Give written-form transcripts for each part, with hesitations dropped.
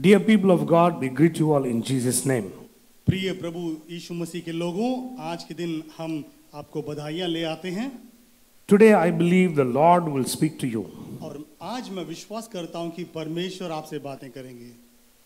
Dear people of God, we greet you all in Jesus' name. प्रिय प्रभु यीशु मसीह के लोगों, आज के दिन हम आपको बधाइयां ले आते हैं। Today I believe the Lord will speak to you. और आज मैं विश्वास करता हूं कि परमेश्वर आपसे बातें करेंगे।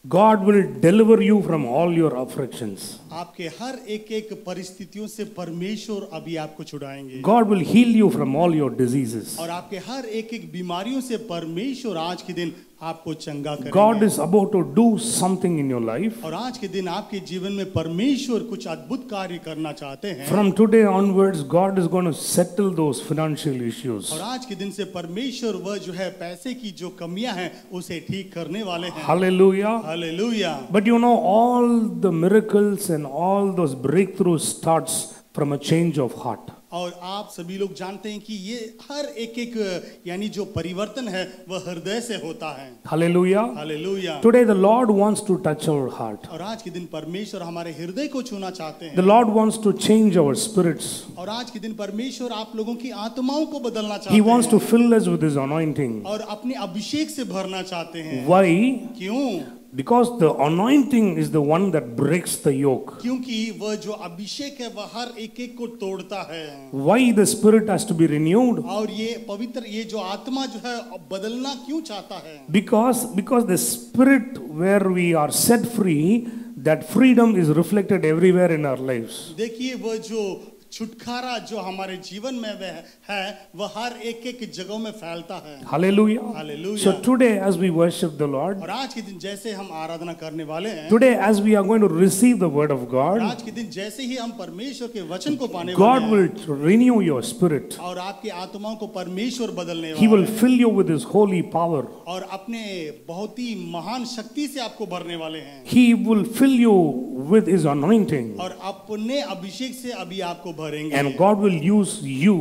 God will deliver you from all your afflictions. आपके हर एक परिस्थितियों से परमेश्वर अभी आपको छुड़ाएंगे। God will heal you from all your diseases. और आपके हर एक बीमारियों से परमेश्वर आज के दिन आपको चंगा करेंगे। God is about to do something in your life. और आज के दिन आपके जीवन में परमेश्वर कुछ अद्भुत कार्य करना चाहते हैं। From today onwards, God is going to settle those financial issues. और आज के दिन से परमेश्वर वह जो है पैसे की जो कमियां हैं उसे ठीक करने वाले हैं। Hallelujah. Hallelujah. But you know, all the miracles and all those breakthroughs starts from a change of heart. और आप सभी लोग जानते हैं कि ये हर एक यानी जो परिवर्तन है वह हृदय से होता है। Hallelujah. Hallelujah. Today the Lord wants to touch our heart. और आज के दिन परमेश्वर हमारे हृदय को छूना चाहते हैं। The Lord wants to change our spirits. और आज के दिन परमेश्वर आप लोगों की आत्माओं को बदलना चाहते He हैं। wants to fill us with His anointing. और अपने अभिषेक से भरना चाहते हैं। Why? क्यों? Because the anointing is the one that breaks the yoke. क्योंकि वह जो अभिषेक है वह हर एक को तोड़ता है। Why the spirit has to be renewed? और ये पवित्र ये जो आत्मा जो है बदलना क्यों चाहता है? Because the spirit where we are set free, that freedom is reflected everywhere in our lives. देखिए वह जो छुटकारा जो हमारे जीवन में वह हर एक जगहों में फैलता है। Hallelujah. Hallelujah. So today as we worship the Lord, और आज के दिन जैसे हम आराधना करने वाले हैं, today as we are going to receive the word of और God, आज के दिन जैसे ही हम परमेश्वर के वचन को पाने God वाले will हैं, renew your spirit. और आपकी आत्माओं को परमेश्वर बदलने He वाला will है, fill you with His holy power. और अपने बहुत ही महान शक्ति से आपको भरने वाले हैं, He will fill you with His anointing. और अपने अभिषेक से अभी आपको भरेंगे। And God will use you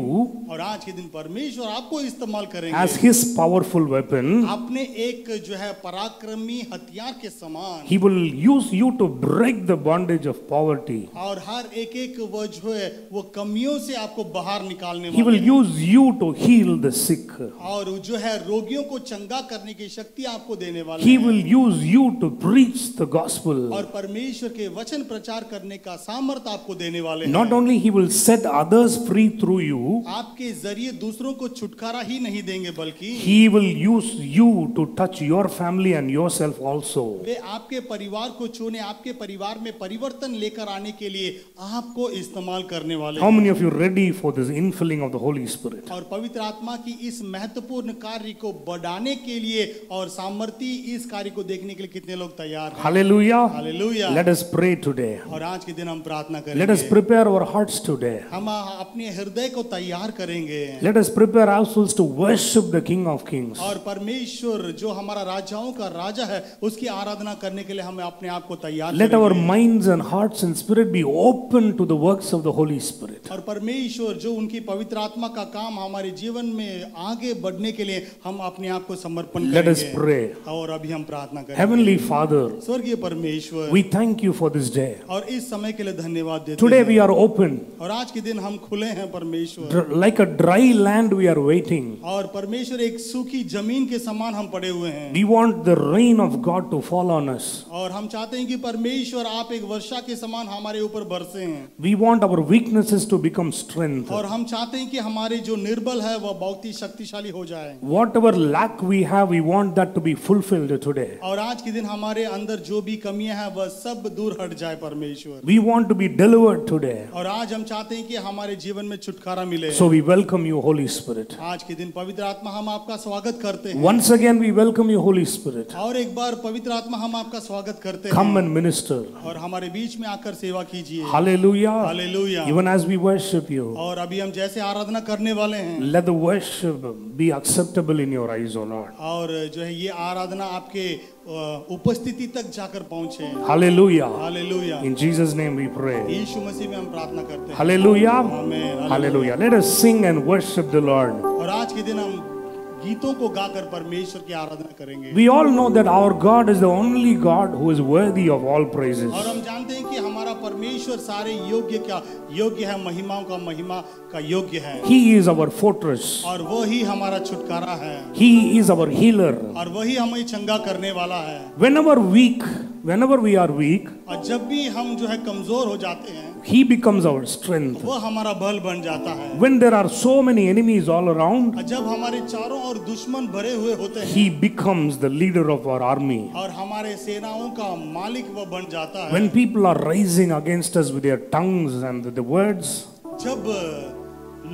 और आज के दिन परमेश्वर आपको इस्तेमाल करेंगे as His powerful weapon. अपने एक जो है पराक्रमी हथियार के समान। He will use you to break the bondage of poverty. और हर एक वो जो है वो कमियों से आपको बाहर निकालने He will वाले हैं। use you to heal the sick. और जो है रोगियों को चंगा करने की शक्ति आपको देने वाले He हैं। will use you to preach the gospel. और परमेश्वर के वचन प्रचार करने का सामर्थ्य आपको देने वाले हैं। Not only He will set others free through you, आपके जरिए दूसरों को छुटकारा ही नहीं देंगे बल्कि He will use you to touch your family and yourself also. वे आपके परिवार को छूने आपके परिवार में परिवर्तन लेकर आने के लिए आपको इस्तेमाल करने वाले How हैं। many of you ready for this infilling of the Holy Spirit? और पवित्र आत्मा की इस महत्वपूर्ण कार्य को बढ़ाने के लिए और सामर्थ्य इस कार्य को देखने के लिए कितने लोग तैयार हैं? Hallelujah. Hallelujah. Let us pray today. और आज के दिन हम प्रार्थना Let us करेंगे। prepare our hearts today. हम अपने हृदय को तैयार करेंगे। Let us prepare ourselves to worship the King of Kings. और परमेश्वर जो हमारा राजाओं का राजा है उसकी आराधना करने के लिए हमें अपने आप को तैयार Let our करेंगे। minds and hearts and spirit be open to the works of the Holy Spirit. और परमेश्वर जो उनकी पवित्र आत्मा का काम हमारे जीवन में आगे बढ़ने के लिए हम अपने आप को समर्पण Let us करेंगे। pray. और अभी हम प्रार्थना करेंगे। Heavenly Father, स्वर्गीय परमेश्वर, we thank you for this day. और इस समय के लिए धन्यवाद देते Today हैं। we are open. और आज के दिन हम खुले हैं परमेश्वर। Like a dry land we are waiting. और परमेश्वर एक सूखी जमीन के समान हम पड़े हुए हैं। We want the rain of God to fall on us. और हम चाहते हैं कि परमेश्वर आप एक वर्षा के समान हमारे ऊपर बरसे हैं। We want our weaknesses to become strength. और हम चाहते हैं कि हमारे जो निर्बल है वह बहुत ही शक्तिशाली हो जाए। Whatever lack we have, we want that to be fulfilled today. और आज के दिन हमारे अंदर जो भी कमियां हैं वह सब दूर हट जाए परमेश्वर। We want to be delivered today. और आज हम चाहते हैं कि हमारे जीवन में छुटकारा मिले। So we welcome you, Holy Spirit. आज के दिन पवित्र आत्मा हम आपका स्वागत करते हैं। Once again, we welcome you, Holy Spirit. और एक बार पवित्र आत्मा हम आपका स्वागत करते Come हैं। and minister. और हमारे बीच में आकर सेवा कीजिए। Hallelujah. Hallelujah. Even as we worship you, और अभी हम जैसे आराधना करने वाले हैं, let the worship be acceptable in your eyes, O Lord. और जो है ये आराधना आपके उपस्थिति तक जाकर पहुंचे। Hallelujah. Hallelujah. In Jesus' name we pray. यीशु मसीह में हम प्रार्थना करते हैं। Hallelujah. आमीन। Hallelujah. Let us sing and worship the Lord. और आज के दिन हम गीतों को गाकर परमेश्वर की आराधना करेंगे। We all know that our God is the only God who is worthy of all praises. और हम जानते हैं कि हमारा परमेश्वर परमेश्वर सारे योग्य है, महिमाओं का महिमा का योग्य है। He is our fortress. और वो ही हमारा छुटकारा है। He is our healer. और वही हमें चंगा करने वाला है। Whenever we are weak, और जब भी हम जो है कमजोर हो जाते हैं, He becomes our strength. वो हमारा बल बन जाता है। When there are so many enemies all around, और जब हमारे चारों ओर दुश्मन भरे हुए होते हैं, He becomes the leader of our army. और हमारे सेनाओं का मालिक वो बन जाता है। When people are rising against us with their tongues and with the words, जब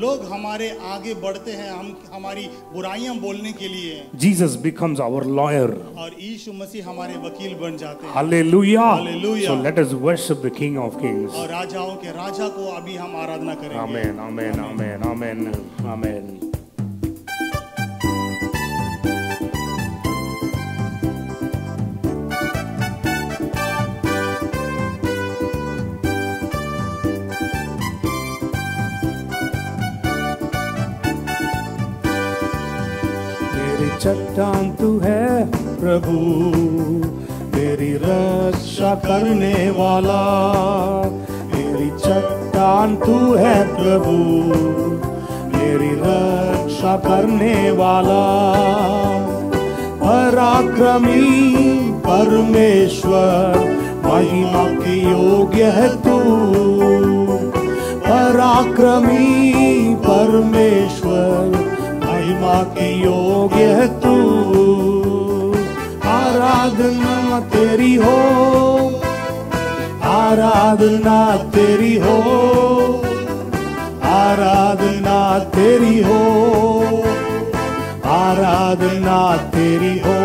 लोग हमारे आगे बढ़ते हैं, हम हमारी बुराइयां बोलने के लिए, Jesus becomes our lawyer. और यीशु मसीह हमारे वकील बन जाते हैं। Hallelujah. Hallelujah. So let us worship the King of Kings. और राजाओं के राजा को अभी हम आराधना करेंगे। Amen, amen, amen, amen, amen. मेरी चट्टान तू है प्रभु, मेरी रक्षा करने वाला। मेरी चट्टान तू है प्रभु, मेरी रक्षा करने वाला। पराक्रमी परमेश्वर, महिमा की योग्य है तू। पराक्रमी परमेश्वर, महिमा की योग्य है तू। आराधना तेरी हो, आराधना तेरी हो, आराधना तेरी हो, आराधना तेरी हो,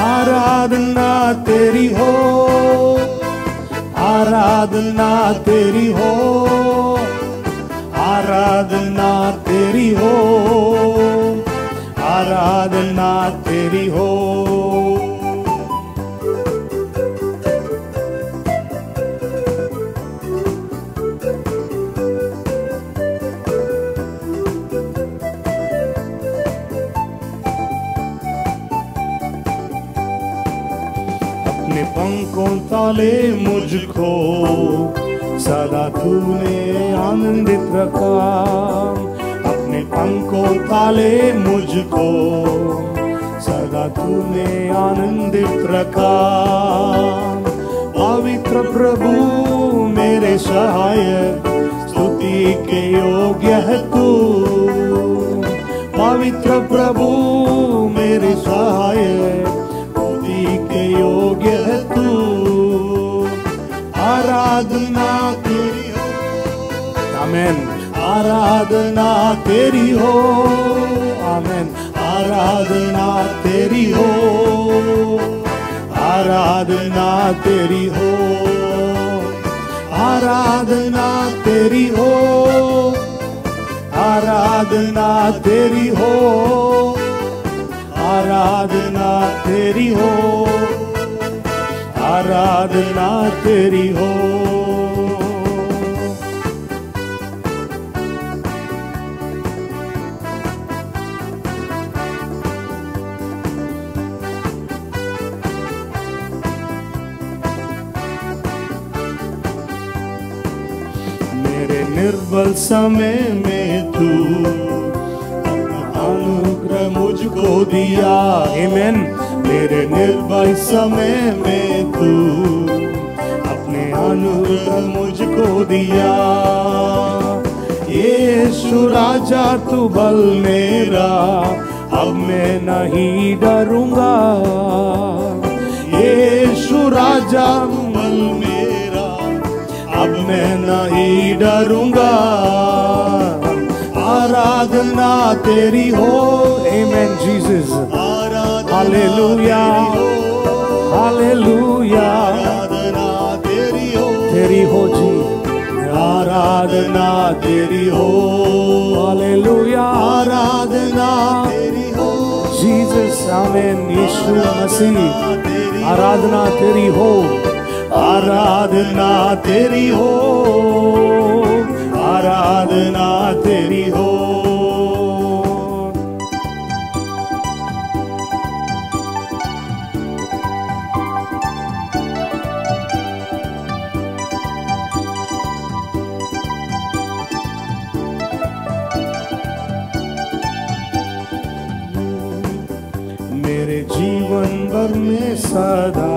आराधना तेरी हो, आराधना तेरी हो, आराधना तेरी हो, आराधना तेरी हो। अपने पंखों तले मुझको सदा तूने आनंदित रखा। अपने पंखों तले मुझको सदा तूने आनंदित रखा। पवित्र प्रभु मेरे सहायक, स्तुति के योग्य है तू। पवित्र प्रभु मेरे सहायक, स्तुति के योग्य है तू। आराधना तेरी हो, आमेन। आराधना तेरी हो, आमेन। आराधना तेरी हो, आराधना तेरी हो, आराधना तेरी हो, आराधना तेरी हो, आराधना तेरी हो, आराधना तेरी हो। मेरे निर्बल समय में तू अपना अनुग्रह मुझको दिया। आमेन। मेरे निर्बल समय में तू अपने अनुग्रह मुझको दिया। यीशु राजा तू बल मेरा, अब मैं नहीं डरूंगा। यीशु राजा बल मेरा, अब मैं नहीं डरूंगा। आराधना तेरी हो, आमेन जीसस। Hallelujah, hallelujah. आराधना तेरी हो, तेरी हो जी। आराधना तेरी हो, हालेलुया। आराधना तेरी हो जीसस, आमेन। यीशु मसीह, आराधना तेरी हो, आराधना तेरी हो, आराधना तेरी हो। भर में सदा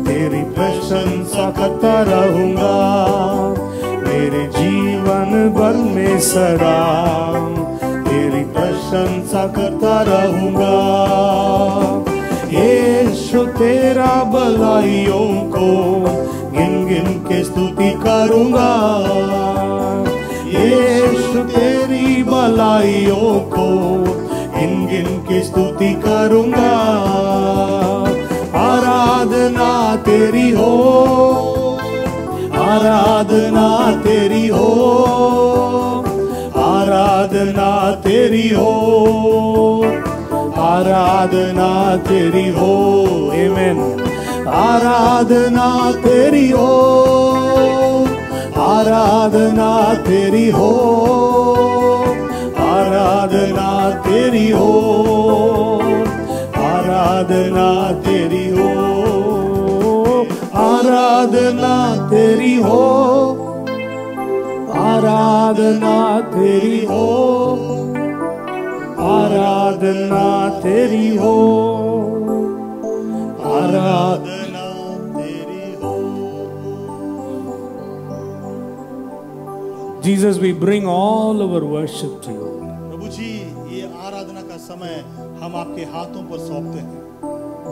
तेरी प्रशंसा करता रहूंगा, मेरे जीवन भर में सदा तेरी प्रशंसा करता रहूंगा। यीशु तेरा भलाइयों को गिन गिन के स्तुति करूंगा, यीशु तेरी भलाइयों को गिन गिन के स्तुति करूंगा। आराधना तेरी हो, आराधना तेरी हो, आराधना तेरी हो, आराधना तेरी हो, आमेन। आराधना तेरी हो, आराधना तेरी हो, आराधना तेरी हो, आराधना तेरी हो, आराधना तेरी हो, आराधना तेरी हो, आराधना तेरी हो, आराधना तेरी हो। Jesus, we bring all our worship to you. प्रभु जी, ये आराधना का समय हम आपके हाथों पर सौंपते हैं।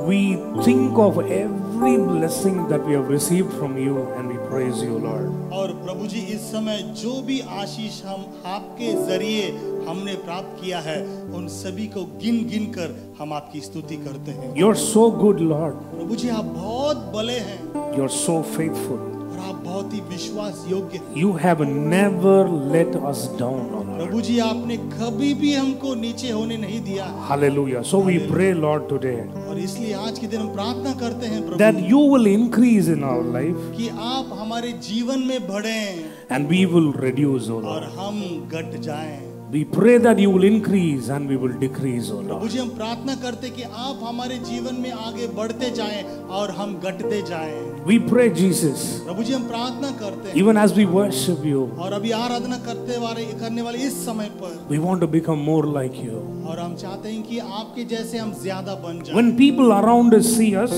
We think of every blessing that we have received from you and we praise you, Lord. और प्रभु जी, इस समय जो भी आशीष हम आपके जरिए हमने प्राप्त किया है, उन सभी को गिन गिन कर हम आपकी स्तुति करते हैं। You're so good, Lord. प्रभु जी, आप बहुत भले हैं You're so faithful. और आप बहुत ही विश्वास योग्य हैं। You have never let us down, Lord. प्रभु जी, आपने कभी भी हमको नीचे होने नहीं दिया। Hallelujah. So we pray, Lord, today और इसलिए आज के दिन हम प्रार्थना करते हैं प्रभु that you will increase in our life कि आप हमारे जीवन में बढ़ें and we will reduce, O और Lord. हम घट जाएं। We pray that you will increase and we will decrease, O Prabhu Lord. जी, हम प्रार्थना करते कि आप हमारे जीवन में आगे बढ़ते जाएं और हम घटते जाएं। We pray, Jesus, प्रभु जी, हम प्रार्थना करते हैं even as we worship you, और अभी आराधना करने वाले इस समय पर we want to become more like you. और हम चाहते हैं कि आपके जैसे हम ज्यादा बन जाएं। When people around us see us,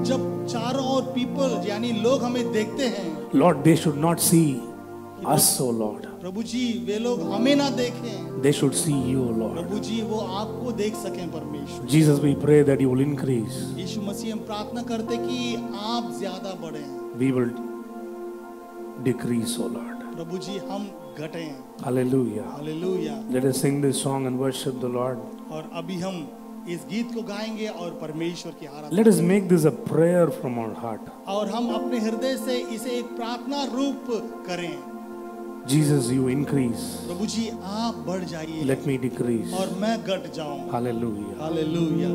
जब चारों ओर पीपल यानी लोग हमें देखते हैं, Lord, they should not see us, O Lord. प्रभु जी, वे लोग हमें ना देखें, They should see you, O Lord. प्रभु जी वो आपको देख सकें। परमेश्वर Jesus, we pray that you will increase. यीशु मसीह, हम प्रार्थना करते कि आप ज्यादा बढ़ें, We will decrease, O Lord. प्रभु जी हम घटें। Hallelujah. Hallelujah. Let us sing this song and worship the Lord. और अभी हम इस गीत को गाएंगे और परमेश्वर की आराधना, Let us make this a prayer from our heart. और हम अपने हृदय से इसे एक प्रार्थना रूप करें। Jesus, you increase. प्रभु जी, आप बढ़ जाइए Let me decrease. और मैं घट जाऊं। Hallelujah. हालेलुया।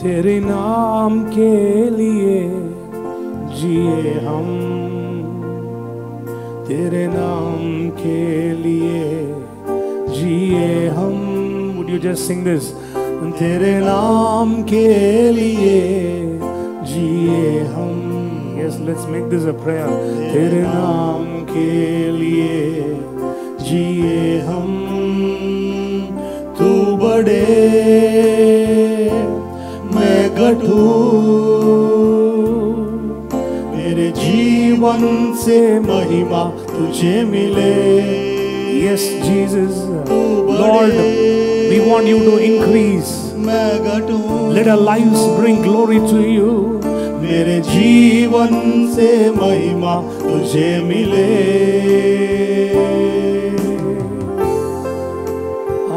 तेरे नाम के लिए जिए हम, तेरे नाम के लिए जिए हम। Would you just sing this? तेरे नाम के लिए जिए हम. Yes, let's make this a prayer. तेरे नाम के लिए जिए हम, तू बढ़े मैं घटूं, मेरे जीवन से महिमा तुझे मिले। Yes, Jesus, Lord, we want you to increase. मैं घटूं, Let our lives bring glory to you. मेरे जीवन से महिमा तुझे मिले।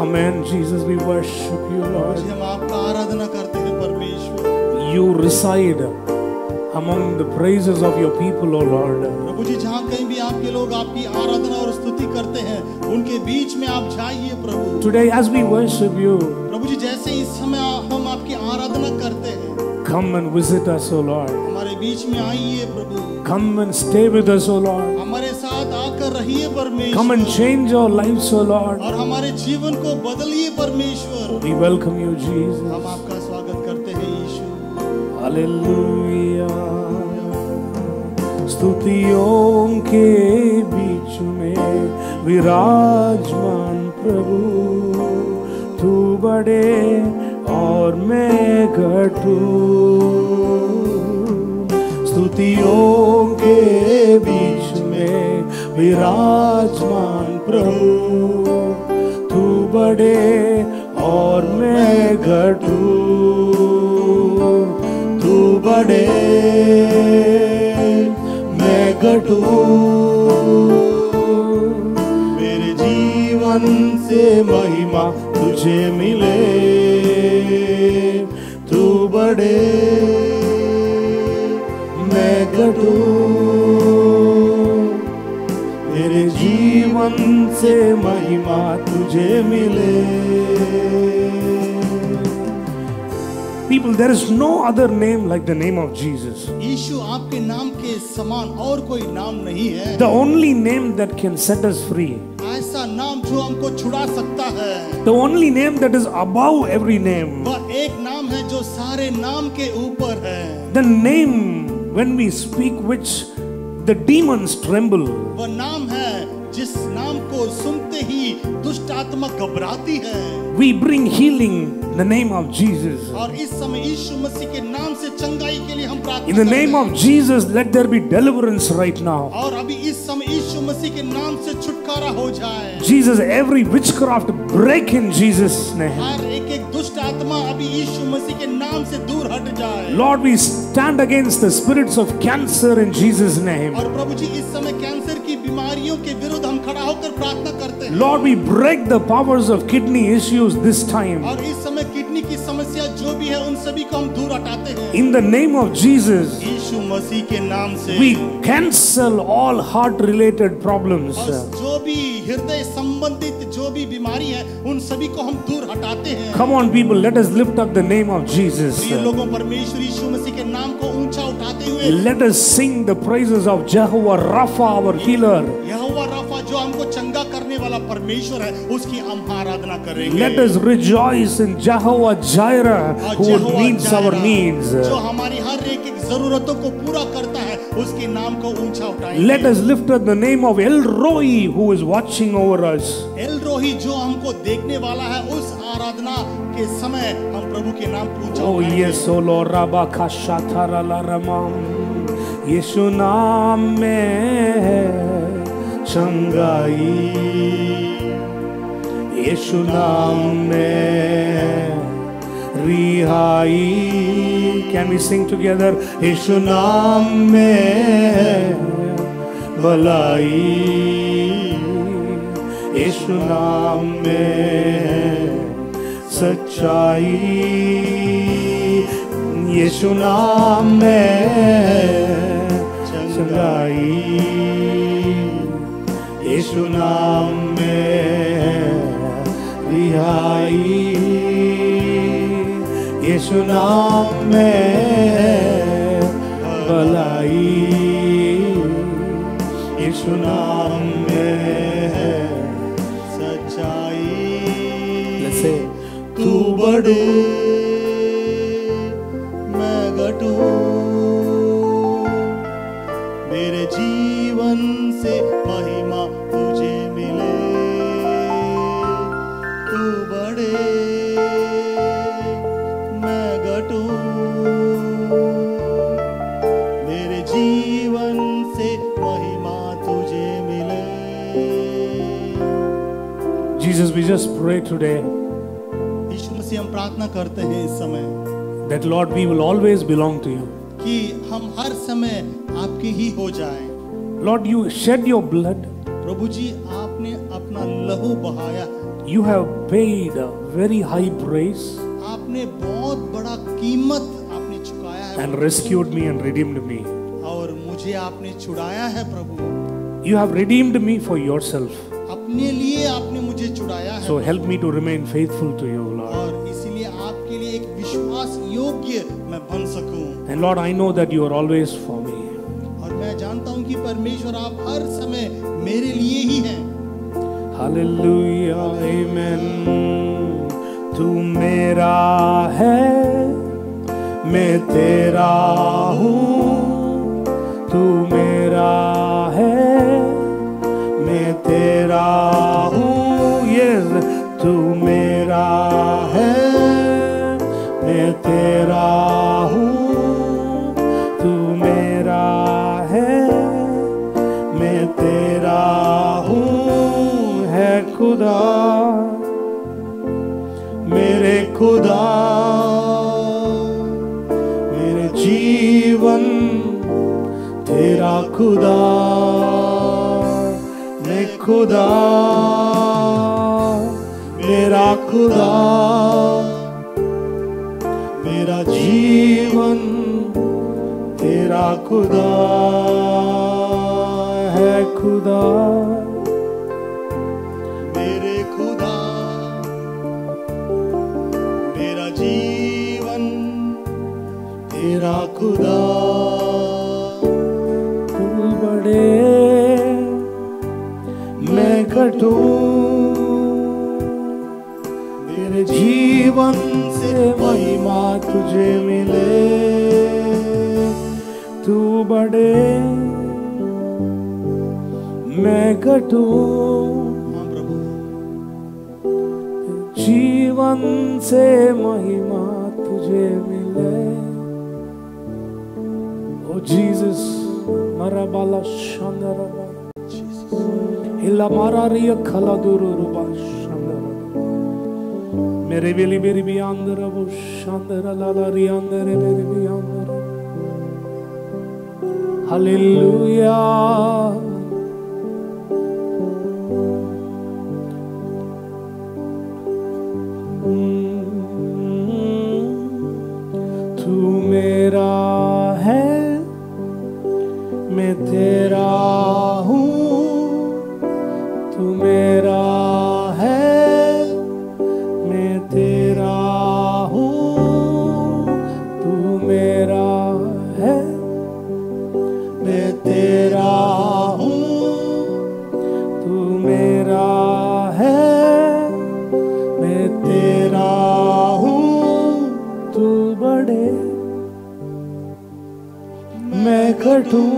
Amen. Jesus, we worship you, Lord. हम आपका आराधना करते हैं परमेश्वर। You reside among the praises of your people, O Lord. प्रभु जी, जहाँ कहीं भी आपके लोग आपकी आराधना और स्तुति करते हैं, उनके बीच में आप जाइए प्रभु। Today, as we worship you, प्रभु जी, जैसे इस समय हम आपकी आराधना करते हैं, come and visit us, O Lord. हमारे बीच में आइए प्रभु, Come and stay with us, O Lord. हमारे साथ आकर रहिए परमेश्वर, Come and change our lives, O Lord. और हमारे जीवन को बदलिए परमेश्वर। We welcome you, Jesus. हम आपका स्वागत करते हैं यीशु। Hallelujah. स्तुतियों के बीच में विराजमान प्रभु, तू बड़े और मैं घटूं। स्तुतियों के बीच में विराजमान प्रभु, तू बड़े और मैं घटूं। तू बड़े मैं घटूं, मेरे जीवन से महिमा तुझे मिले। तू बड़े मैं घटूं, मेरे जीवन से महिमा तुझे मिले। People, there is no other name like the name of Jesus. यीशु आपके नाम के समान और कोई नाम नहीं है। The only name that can set us free. ऐसा नाम जो हमको छुड़ा सकता है। The only name that is above every name. वह एक नाम है जो सारे नाम के ऊपर है। The name when we speak which the demons tremble. वह नाम है जिस नाम को सुनते ही दुष्ट आत्मा घबराती है। We bring healing in the name of Jesus. और इस समय यीशु मसीह के नाम से चंगाई के लिए हम प्रार्थना In the करते name हैं। of Jesus, let there be deliverance right now. और अभी इस समय यीशु मसीह के नाम से छुटकारा हो जाए। Jesus, every witchcraft break in Jesus' name. हर एक दुष्ट आत्मा अभी यीशु मसीह के नाम से दूर हट जाए। Lord, we stand against the spirits of cancer in Jesus' name. और प्रभु जी इस समय कैंसर की बीमारियों के विरुद्ध हम खड़ा होकर प्रार्थना करते हैं। Lord, we break the powers of kidney issues this time. और इस समय किडनी की समस्या जो भी है उन सभी को हम दूर हटाते हैं। In the name of Jesus, यीशु मसीह के नाम से we cancel all heart-related problems. और जो भी हृदय संबंधित जो भी बीमारी है उन सभी को हम दूर हटाते हैं। Come on, people, let us lift up the name of Jesus. प्रिय लोगों, परमेश्वर यीशु मसीह के नाम को ऊंचा उठाते हुए Let us sing the praises of Jehovah Rapha, our healer. यहोवा राफा जो हमको चंगा करने वाला परमेश्वर है उसकी हम आराधना करेंगे। Let us rejoice in Jehovah Jireh, और who Jehovah meets our Zaira, needs. जो हमारी हर एक जरूरतों को पूरा करता है उसके नाम को ऊंचा उठाएंगे। Let us lift up the name of El Roi, who is watching over us. L रोही जो हमको देखने वाला है उस आराधना के समय हम प्रभु के नाम को ऊंचा Oh उठाएंगे। yes, O Lord, Rabba Kashatara Laramam. यीशु नाम में है चंगाई, यीशु नाम में रिहाई। Can we sing together? यीशु नाम में भलाई, यीशु नाम में सच्चाई, यीशु नाम में चंगाई, यीशु नाम में रिहाई, यीशु नाम में भलाई, यीशु नाम में सच्चाई। Let's say, तू बड़े मैं घटूं, मेरे जीवन से महिमा तुझे मिले। तू बड़े मैं घटूं, मेरे जीवन से महिमा तुझे मिले। Jesus, we just pray today यीशु मसीह हम प्रार्थना करते हैं इस समय that Lord, we will always belong to you. कि हम हर समय आपके ही हो जाएं। Lord, you shed your blood. प्रभु जी आपने अपना लहू बहाया, You have paid a very high price आपने बहुत बड़ा कीमत आपने चुकाया है and rescued me and redeemed me. और मुझे आपने छुड़ाया है प्रभु। You have redeemed me for yourself. अपने लिए आपने मुझे छुड़ाया है। So help me to remain faithful to you, Lord. और इसीलिए आपके लिए एक विश्वास योग्य मैं मैं बन सकूं। And Lord, I know that you are always for me. और मैं जानता हूं कि परमेश्वर आप हर समय मेरे लिए ही हैं। Hallelujah, amen. तू मेरा है, मैं तेरा हूँ। तू मेरा है, मैं तेरा हूँ। Yes, तू मेरा है, मैं तेरा हूँ। तू मेरा है, मैं तेरा हूँ। है खुदा, मेरे खुदा, मेरे जीवन तेरा खुदा। मैं खुदा, मेरा खुदा, मेरा जीवन तेरा खुदा है। खुदा, मेरे खुदा, मेरा जीवन तेरा खुदा। तू बड़े, मैं घटूं, मेरे जीवन से महिमा तुझे मिले। तू बड़े, मैं घटूं, हाँ प्रभु, जीवन से महिमा तुझे मिले। ओ जीसस, मरा बाला शांदरा इला मारा रिया खला दूरो रुबा शांदरा। मेरे बेली मेरी भी अंदर वो शांदरा लाला रिया अंदर मेरे भी अंदर। हालेलुया। तू मेरा है, मैं तेरा हूँ। तू मेरा है, मैं तेरा हूँ। तू मेरा है, मैं तेरा हूँ। तू मेरा है, मैं तेरा हूँ। तू बड़े, मैं घटूं,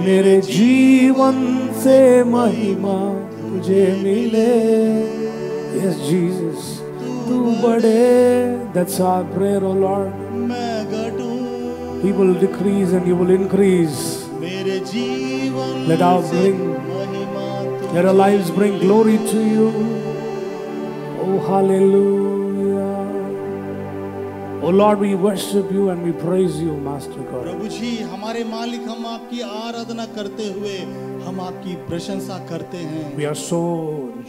मेरे जीवन से महिमा तुझे मिले। Yes, Jesus, तू बड़े। That's our prayer, oh Lord. मैं घटूं, He will decrease and you will increase. मेरे जीवन Let our से bring, महिमा let our lives bring glory to you. Oh, hallelujah. Oh Lord, we worship you and we praise you, Master God. प्रभु जी, हमारे मालिक, हम आपकी आराधना करते हुए हम आपकी प्रशंसा करते हैं। We are so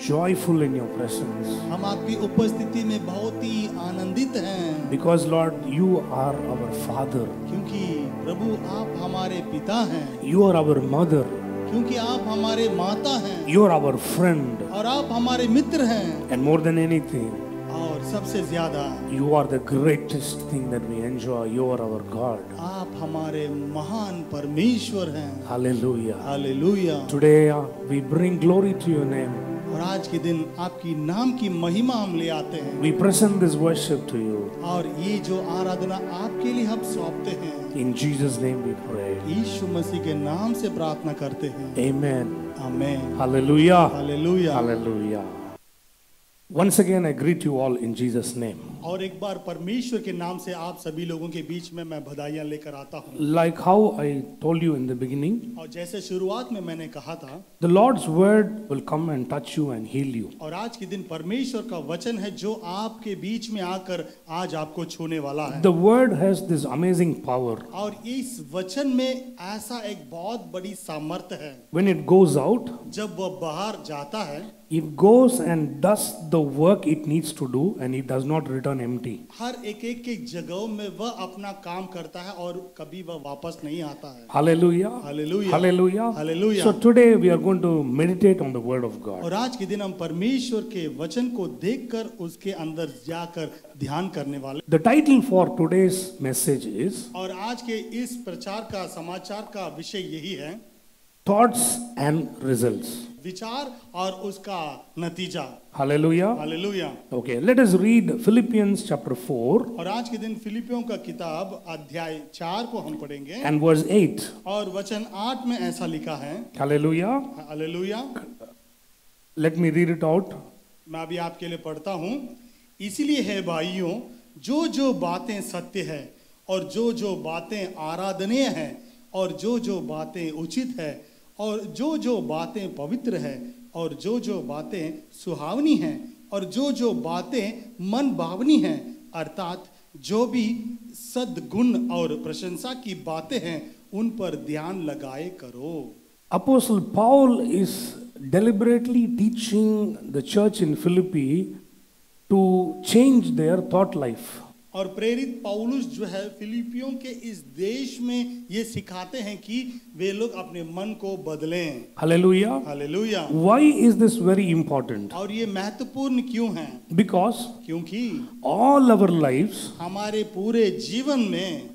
joyful in your presence. हम आपकी उपस्थिति में बहुत ही आनंदित हैं, Because Lord, you are our Father. क्योंकि प्रभु आप हमारे पिता हैं, You are our mother. क्योंकि आप हमारे माता हैं, You are our friend. और आप हमारे मित्र हैं, And more than anything, और सबसे ज्यादा you are the greatest thing that we enjoy. You are our God. आप हमारे महान परमेश्वर हैं। Hallelujah. Hallelujah. Today we bring glory to your name. और आज के दिन आपकी नाम की महिमा हम ले आते हैं, We present this worship to you. और ये जो आराधना आपके लिए हम सौंपते हैं, In Jesus' name we pray. यीशु मसीह के नाम से प्रार्थना करते हैं। Amen. Amen. Hallelujah. Hallelujah. Hallelujah. Once again, I greet you all in Jesus' name. और एक बार परमेश्वर के नाम से आप सभी लोगों के बीच में मैं बधाइयां लेकर आता हूं। Like how I told you in the beginning, और जैसे शुरुआत में मैंने कहा था, the Lord's word will come and touch you and heal you. और आज के दिन परमेश्वर का वचन है जो आपके बीच में आकर आज आपको छूने वाला है। The word has this amazing power. और इस वचन में ऐसा एक बहुत बड़ी सामर्थ्य है, When it goes out, जब वह बाहर जाता है, it goes and does the work it needs to do and it does not return empty. हर एक एक के जगहों में वह अपना काम करता है और कभी वह वापस नहीं आता है। Hallelujah. Hallelujah. Hallelujah. Hallelujah. So today we are going to meditate on the word of God. और आज के दिन हम परमेश्वर के वचन को देखकर उसके अंदर जाकर ध्यान करने वाले। The title for today's message is और आज के इस प्रचार का समाचार का विषय यही है, Thoughts and Results. विचार और उसका नतीजा। Hallelujah. Hallelujah. Okay, let us read Philippians chapter 4 और आज के दिन फिलिपियों का किताब अध्याय 4 को हम पढ़ेंगे and verse 8. और वचन 8 में ऐसा लिखा है। Hallelujah. Hallelujah. Let me read it out. मैं अभी आपके लिए पढ़ता हूँ। इसीलिए है भाइयों, जो जो बातें सत्य है और जो जो बातें आराधनीय हैं और जो जो बातें उचित है और जो जो बातें पवित्र है और जो जो बातें सुहावनी हैं और जो जो बातें मन भावनी हैं, अर्थात जो भी सद्गुण और प्रशंसा की बातें हैं, उन पर ध्यान लगाए करो। Apostle Paul is deliberately teaching the church in Philippi to change their thought life. और प्रेरित पौलुस जो है फिलिपियों के इस देश में ये सिखाते हैं कि वे लोग अपने मन को बदलें। Hallelujah. Hallelujah. Why is this very important? और ये महत्वपूर्ण क्यों है? Because क्योंकि all our lives हमारे पूरे जीवन में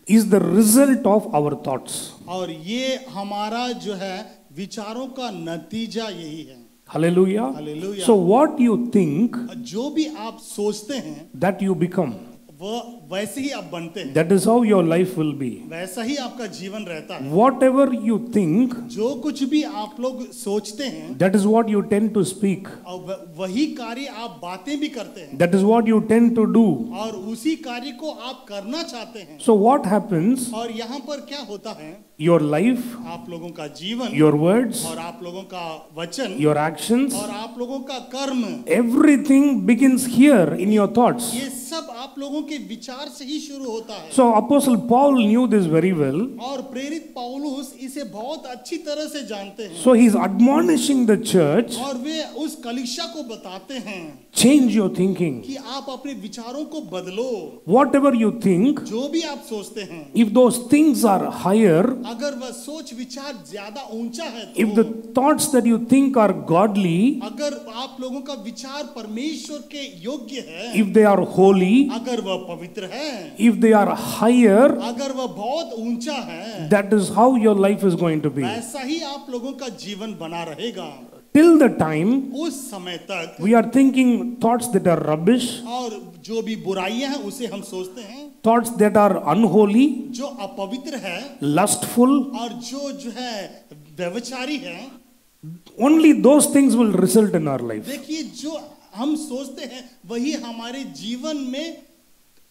is the result of our thoughts. और ये हमारा जो है विचारों का नतीजा यही है। Hallelujah. Hallelujah. So what you think, जो भी आप सोचते हैं that you become. वह वैसे ही आप बनते हैं। That is how your life will be. वैसा ही आपका जीवन रहता है। Whatever you think, जो कुछ भी आप लोग सोचते हैं, that is what you tend to speak. और वही कार्य आप बातें भी करते हैं। That is what you tend to do. और उसी कार्य को आप करना चाहते हैं। So what happens? और यहाँ पर क्या होता है? Your life, आप लोगों का जीवन, your words, और आप लोगों का वचन, your actions, और आप लोगों का कर्म, everything begins here in your thoughts. ये सब आप लोगों के विचार से ही शुरू होता है। So Apostle Paul knew this very well. और प्रेरित पौलुस इसे बहुत अच्छी तरह से जानते हैं। So he's admonishing the church, और वे उस कलीसिया को बताते हैं change your thinking. कि आप अपने विचारों को बदलो। Whatever you think, जो भी आप सोचते हैं, if those things are higher, अगर वह सोच विचार ज्यादा ऊंचा है if the तो, thoughts that you think are godly, अगर आप लोगों का विचार परमेश्वर के योग्य है, if they are holy, अगर वह पवित्र है, if they are higher, अगर वह बहुत ऊंचा है, that is how your life is going to be. वैसा ही आप लोगों का जीवन बना रहेगा। Till the time उस समय तक we are thinking thoughts that are rubbish, और जो भी बुराइयां हैं उसे हम सोचते हैं, thoughts that are unholy, जो अपवित्र है lustful, और जो है व्यभिचारी है, only those things will result in our life. देखिए जो हम सोचते हैं वही हमारे जीवन में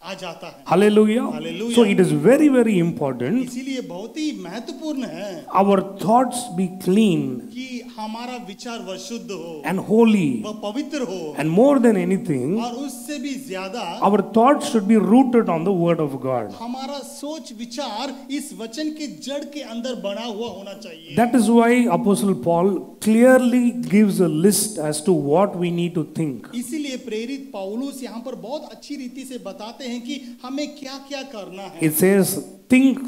आ जाता है। Hallelujah. Hallelujah. So it is very, very important इसीलिए बहुत ही महत्वपूर्ण है our thoughts be clean कि हमारा विचार वह शुद्ध हो, and holy, वह पवित्र हो, and more than anything, और उससे भी ज्यादा our thoughts should be rooted on the word of God. हमारा सोच विचार इस वचन के जड़ के अंदर बना हुआ होना चाहिए। That is why Apostle Paul clearly gives a list as to what we need to think. इसीलिए प्रेरित पौलुस यहाँ पर बहुत अच्छी रीति से बताते हैं कि हमें क्या क्या करना है। It says, think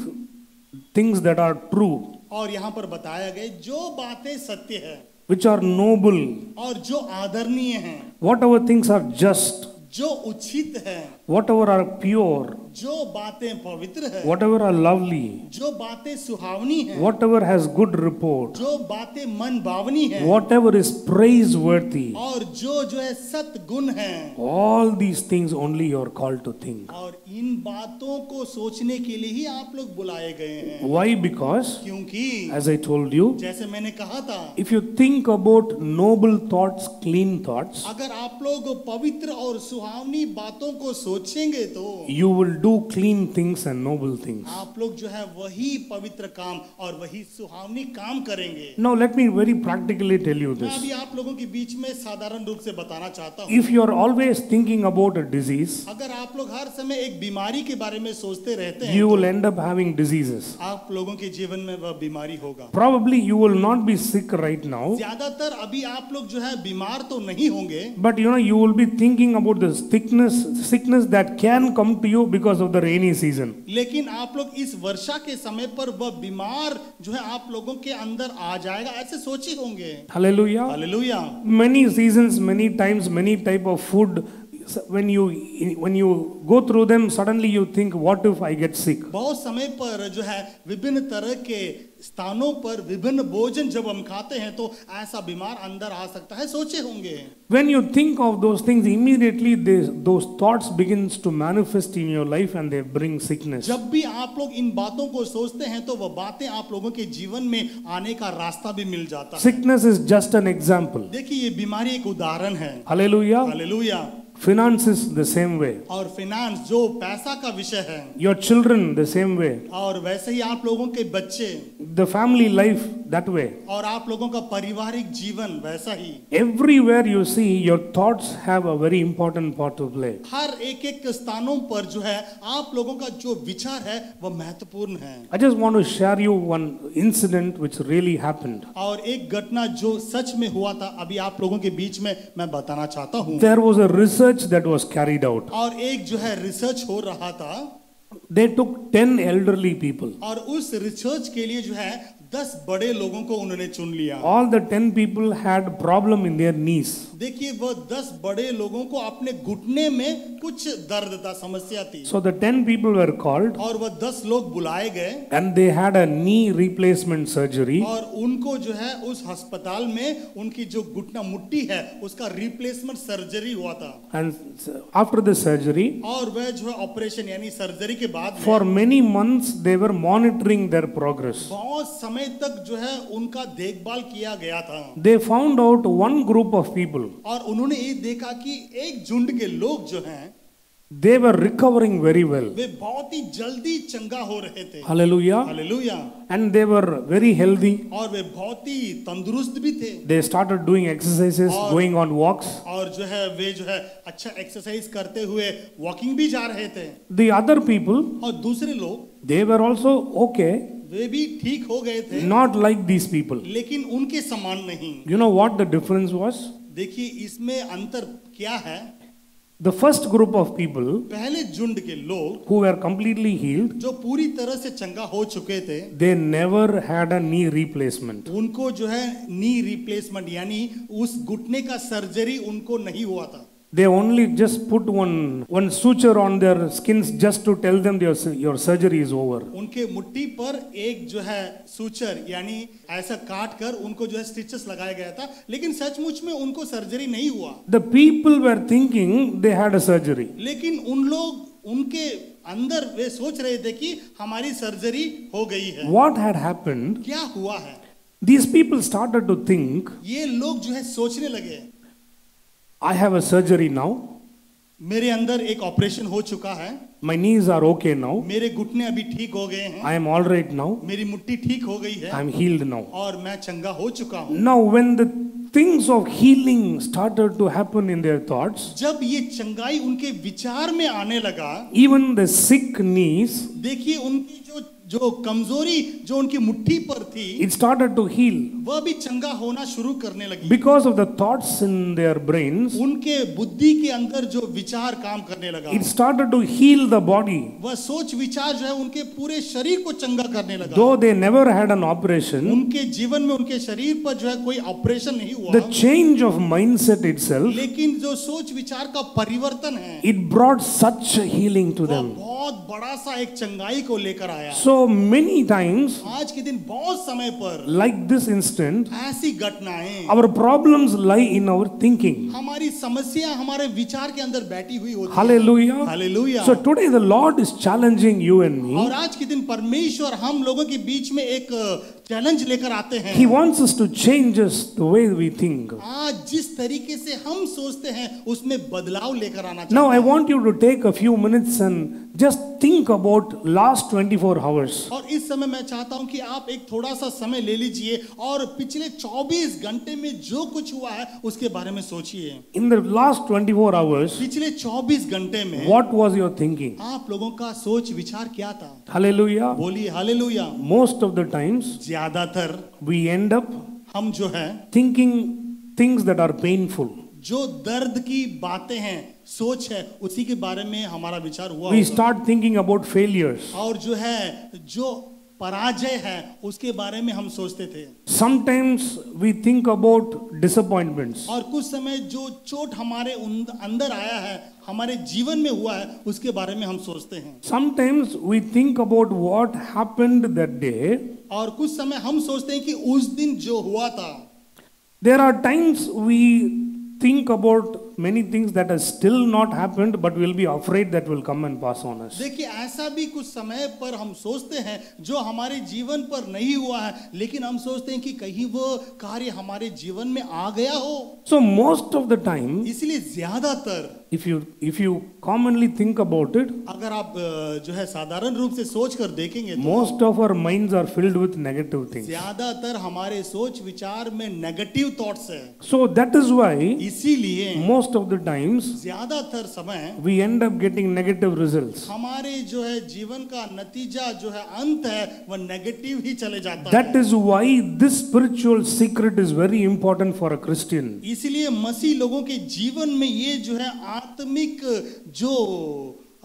things that are true, और यहाँ पर बताया गया जो बातें सत्य है, which are noble, और जो आदरणीय हैं, whatever things are just, जो उचित है, whatever are pure, जो बातें पवित्र है, whatever are lovely, जो बातें सुहावनी है, whatever has good report, जो बातें मन भावनी है, whatever is praiseworthy, और जो है सत्गुण है, all these things only you are called to think. और इन बातों को सोचने के लिए ही आप लोग बुलाए गए हैं। Why? Because, क्योंकि as I told you, जैसे मैंने कहा था, if you think about noble thoughts, clean thoughts, अगर आप लोग पवित्र और सुहावनी बातों को सोचेंगे तो you will do clean things and noble things. आप लोग जो है वही पवित्र काम और वही सुहावनी काम करेंगे। Now let me very practically tell you मैं this. अभी आप लोगों के बीच में साधारण रूप से बताना चाहता हूँ। If you are always thinking about a disease, अगर आप लोग हर समय एक बीमारी के बारे में सोचते रहते हैं you will end up having diseases. आप लोगों के जीवन में वह बीमारी होगा। Probably you will not be sick right now, ज्यादातर अभी आप लोग जो है बीमार तो नहीं होंगे, but you will be thinking about the sickness that can come to you because of the rainy season. लेकिन आप लोग इस वर्षा के समय पर वह बीमार जो है आप लोगों के अंदर आ जाएगा, ऐसे सोचे होंगे। Hallelujah. Hallelujah. Many seasons, many times, many type of food. When you go through them, suddenly you think, what if I get sick? बहुत समय पर जो है विभिन्न तरह के स्थानों पर विभिन्न भोजन जब हम खाते हैं तो ऐसा बीमार अंदर आ सकता है, सोचे होंगे। When you think of those things, immediately those thoughts begins to manifest in your life and they bring sickness. जब भी आप लोग इन बातों को सोचते हैं तो वह बातें आप लोगों के जीवन में आने का रास्ता भी मिल जाता है। Sickness is just an example. देखिए ये बीमारी एक उदाहरण है। Hallelujah. Hallelujah. Finance is the same way. और फाइनेंस जो पैसा का विषय है, Your children the same way. और वैसे ही आप लोगों के बच्चे, The family life that way. और आप लोगों का पारिवारिक जीवन वैसा ही। Everywhere you see, your thoughts have a very important part to play. हर एक एक स्थानों पर जो है आप लोगों का जो विचार है वह महत्वपूर्ण है। I just want to share you one incident which really happened. और एक घटना जो सच में हुआ था अभी आप लोगों के बीच में मैं बताना चाहता हूँ। There was a research that was carried out. और एक जो है रिसर्च हो रहा था, They took 10 elderly people. और उस रिसर्च के लिए जो है 10 बड़े लोगों को उन्होंने चुन लिया। All the 10 people had problem in their knees. देखिए वह 10 बड़े लोगों को अपने घुटने में कुछ दर्द था, समस्या थी। So the 10 people were called और वह 10 लोग बुलाए गए and they had a knee replacement surgery. और उनको जो है उस अस्पताल में उनकी जो घुटना मुट्ठी है उसका रिप्लेसमेंट सर्जरी हुआ था। And after the surgery, और वह जो है ऑपरेशन यानी सर्जरी के बाद में for many months they were monitoring their progress. बहुत समय तक जो है उनका देखभाल किया गया था। They found out one group of people. और उन्होंने ये देखा कि एक झुंड के लोग जो हैं They were recovering very well. वे बहुत ही जल्दी चंगा हो रहे थे। Hallelujah. Hallelujah. And they were very healthy. और वे बहुत ही तंदुरुस्त भी थे। They started doing exercises, going on walks. और जो है वे जो है अच्छा एक्सरसाइज करते हुए वॉकिंग भी जा रहे थे। The other people, और दूसरे लोग they were also okay, वे भी ठीक हो गए थे, not like these people. लेकिन उनके समान नहीं। You know what the difference was? देखिए इसमें अंतर क्या है। The first group of people पहले झुंड के लोग who were completely healed, जो पूरी तरह से चंगा हो चुके थे, they never had a knee replacement. उनको जो है नी रिप्लेसमेंट यानी उस घुटने का सर्जरी उनको नहीं हुआ था। They only just put one suture on their skins just to tell them your surgery is over. उनके मुट्ठी पर एक जो है सूचर यानी ऐसा काट कर उनको जो है स्टिचेस लगाया गया था, लेकिन सचमुच में उनको सर्जरी नहीं हुआ। The people were thinking they had a surgery. लेकिन उन लोग उनके अंदर वे सोच रहे थे कि हमारी सर्जरी हो गई है। What had happened? क्या हुआ है? These people started to think, ये लोग जो है सोचने लगे, I have a surgery now. मेरे अंदर एक ऑपरेशन हो चुका है, My knees are okay now. मेरे घुटने अभी ठीक हो गए हैं, I am all right now. मेरी मुट्ठी ठीक हो गई है I am healed now. और मैं चंगा हो चुका हूँ। Now when the things of healing started to happen in their thoughts, जब ये चंगाई उनके विचार में आने लगा, even the sick knees, देखिए उनकी जो कमजोरी जो उनकी मुट्ठी पर थी, it started to heal वह भी चंगा होना शुरू करने लगी। because of the thoughts in their brains. उनके बुद्धि के अंदर जो विचार काम करने लगा, It started to heal the body. वह सोच विचार जो है उनके पूरे शरीर को चंगा करने लगा। Though they never had an operation, उनके जीवन में उनके शरीर पर जो है कोई ऑपरेशन नहीं हुआ, the change of mindset itself, लेकिन जो सोच विचार का परिवर्तन है, it brought such healing to वह them. बहुत बड़ा सा एक चंगाई को लेकर आया। So many times, आज के दिन बहुत समय पर like this instant, ऐसी घटनाएं, our problems lie in our thinking. हमारी समस्या हमारे विचार के अंदर बैठी हुई होती है। Hallelujah. Hallelujah. So today the Lord is challenging you and me और आज के दिन परमेश्वर हम लोगों के बीच में एक चैलेंज लेकर आते हैं। He wants us to change us the way we think. आज जिस तरीके से हम सोचते हैं उसमें बदलाव लेकर आना Now I चाहिए। want you to take a few minutes and just think about last 24 hours. और इस समय मैं चाहता हूं कि आप एक थोड़ा सा समय ले लीजिए और पिछले 24 घंटे में जो कुछ हुआ है उसके बारे में सोचिए। In the last 24 hours, पिछले 24 घंटे में what was your thinking? आप लोगों का सोच विचार क्या था? Hallelujah. बोलिए hallelujah. Most of the times ज्यादातर we end up हम जो है thinking things that are painful. जो दर्द की बातें हैं, सोच है, उसी के बारे में हमारा विचार हुआ We होगा। start thinking about failures. और जो है जो पराजय है उसके बारे में हम सोचते थे। Sometimes we think about disappointments. और कुछ समय जो चोट हमारे अंदर आया है, हमारे जीवन में हुआ है, उसके बारे में हम सोचते हैं। Sometimes we think about what happened that day. और कुछ समय हम सोचते हैं कि उस दिन जो हुआ था। There are times we think about many things that have still not happened, but we'll be afraid that will come and pass on us. देखिए ऐसा भी कुछ समय पर हम सोचते हैं जो हमारे जीवन पर नहीं हुआ है, लेकिन हम सोचते हैं कि कहीं वो कार्य हमारे जीवन में आ गया हो। So most of the time, इसलिए ज्यादातर if you commonly think about it, अगर आप जो है साधारण रूप से सोच कर देखेंगे तो most of our minds are filled with negative things. ज्यादातर हमारे सोच विचार में नेगेटिव थॉट्स है। So that is why इसीलिए most of the times ज्यादातर समय we end up getting negative results. हमारे जो है जीवन का नतीजा जो है अंत है वह नेगेटिव ही चले जाता That है। is why this spiritual secret is very important for a Christian. इसलिए मसीह लोगों के जीवन में ये जो है आत्मिक जो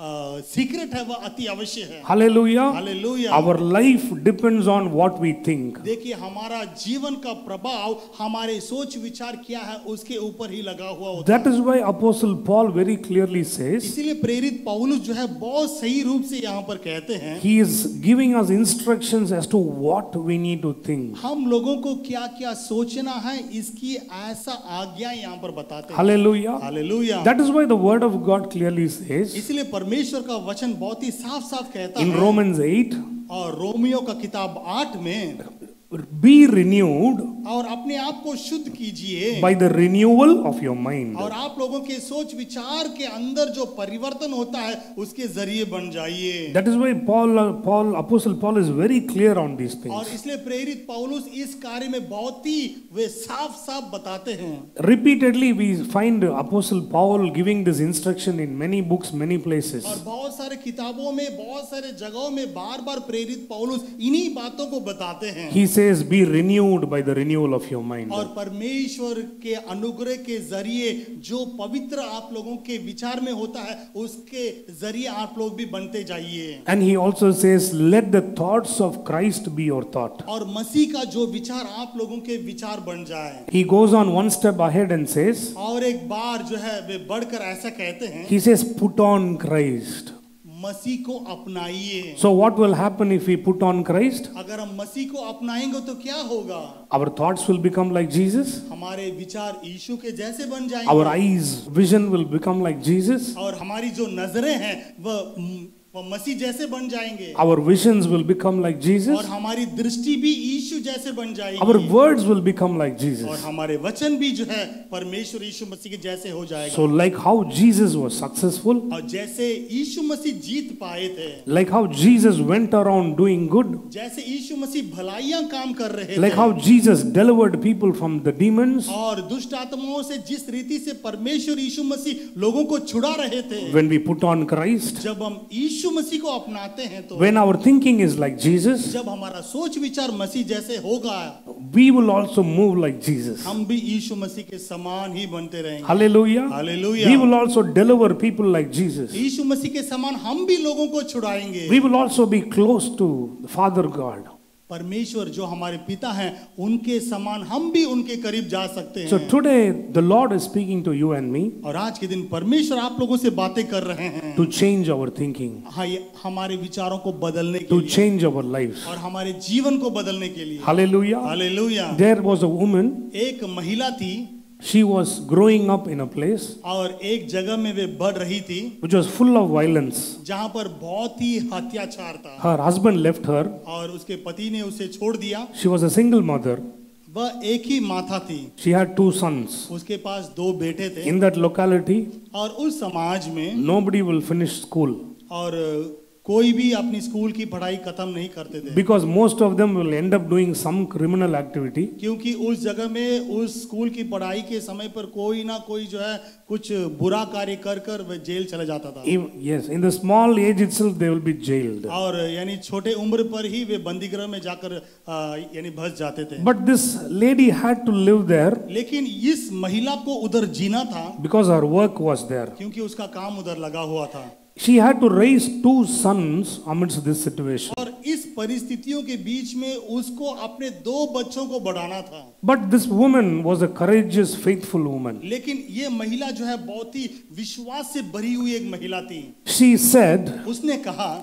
सीक्रेट है वह अति अवश्य है। Hallelujah. Hallelujah. Our life depends on what we think. देखिए हमारा जीवन का प्रभाव हमारे सोच विचार क्या है उसके ऊपर ही लगा हुआ होता है। That is why Apostle Paul very clearly says, इसीलिए प्रेरित पौलुस जो है बहुत सही रूप से यहाँ पर कहते हैं he is giving us instructions as to what we need to think. हम लोगों को क्या क्या सोचना है इसकी ऐसा आज्ञा यहाँ पर बताते हैं। Hallelujah. Hallelujah. That is why the word of God clearly says इसलिए परमेश्वर का वचन बहुत ही साफ साफ कहता in है Romans 8, और रोमियो का किताब 8 में be renewed और अपने आप को शुद्ध कीजिए by the renewal of your mind. और आप लोगों के सोच विचार के अंदर जो परिवर्तन होता है उसके जरिए बन जाइए। That is why Apostle Paul is very clear on these और things. इसलिए प्रेरित पौलुस इस कार्य में बहुत ही वे साफ साफ बताते हैं। Repeatedly we find Apostle Paul giving this instruction in many books, many places. और बहुत सारे किताबों में बहुत सारे जगहों में बार बार प्रेरित पौलुस इन्हीं बातों को बताते हैं। He says, be renewed by the renewal of your mind. और परमेश्वर के अनुग्रह के जरिए जो पवित्र आप लोगों के विचार में होता है उसके जरिए आप लोग भी बनते जाइए। And he also says, let the thoughts of Christ be your thought. और मसीह का जो विचार आप लोगों के विचार बन जाए। He goes on one step ahead and says, और एक बार जो है वे बढ़कर ऐसा कहते हैं he says, put on Christ. मसीह को अपनाइए। So what will happen if we put on Christ? अगर हम मसीह को अपनाएंगे तो क्या होगा? Our thoughts will become like Jesus. हमारे विचार यीशु के जैसे बन Our जाएंगे eyes, vision will become like Jesus. और हमारी जो नजरें हैं वह मसीह जैसे बन जाएंगे Our visions will become like Jesus. और हमारी दृष्टि भी यीशु जैसे बन Our जाएगी words will become like और Jesus. हमारे वचन भी जो है परमेश्वर यीशु मसीह के जैसे हो जाएगा। So like how Jesus was successful, और जैसे यीशु मसीह जीत पाए थे, like how Jesus went around doing good, जैसे यीशु मसीह भलाइयां काम कर रहे like थे how Jesus delivered people from the demons, और दुष्ट आत्माओं से जिस रीति से परमेश्वर यीशु मसीह लोगों को छुड़ा रहे थे, when we put on Christ, जब हम यीशु मसीह को अपनाते हैं तो when our thinking is like Jesus, जब हमारा सोच विचार मसीह जैसे होगा we will also move like Jesus. हम भी यीशु मसीह के समान ही बनते रहेंगे। Hallelujah. Hallelujah. We will also deliver people like Jesus. यीशु मसीह के समान हम भी लोगों को छुड़ाएंगे। We will also be close to the Father God. परमेश्वर जो हमारे पिता हैं उनके समान हम भी उनके करीब जा सकते So हैं। today the Lord is speaking to you and me और आज के दिन परमेश्वर आप लोगों से बातें कर रहे हैं to change our thinking, हाँ, ये हमारे विचारों को बदलने के to लिए change our lives. और हमारे जीवन को बदलने के लिए। Hallelujah. Hallelujah. There was a woman एक महिला थी She was growing up in a place और एक जगह में वे बढ़ रही थी which was full of violence. जहां पर बहुत ही अत्याचार था Her husband left her. और उसके पति ने उसे छोड़ दिया। She was a single mother. वह एक ही माता थी। She had 2 sons. उसके पास 2 बेटे थे। In that locality, और उस समाज में nobody will finish school और कोई भी अपनी स्कूल की पढ़ाई खत्म नहीं करते थे because most of them will end up doing some criminal activity. क्योंकि उस जगह में उस स्कूल की पढ़ाई के समय पर कोई ना कोई जो है कुछ बुरा कार्य कर कर वह जेल चला जाता था। Yes, in the small age itself they will be jailed. और यानी छोटे उम्र पर ही वे बंदीगृह में जाकर यानी फंस जाते थे। But this lady had to live there लेकिन इस महिला को उधर जीना था because her work was there. क्योंकि उसका काम उधर लगा हुआ था। She had to raise 2 sons amidst this situation. और इस परिस्थितियों के बीच में उसको अपने 2 बच्चों को बढ़ाना था। But this woman was a courageous, faithful woman. लेकिन ये महिला जो है बहुत ही विश्वास से भरी हुई एक महिला थी। She said, उसने कहा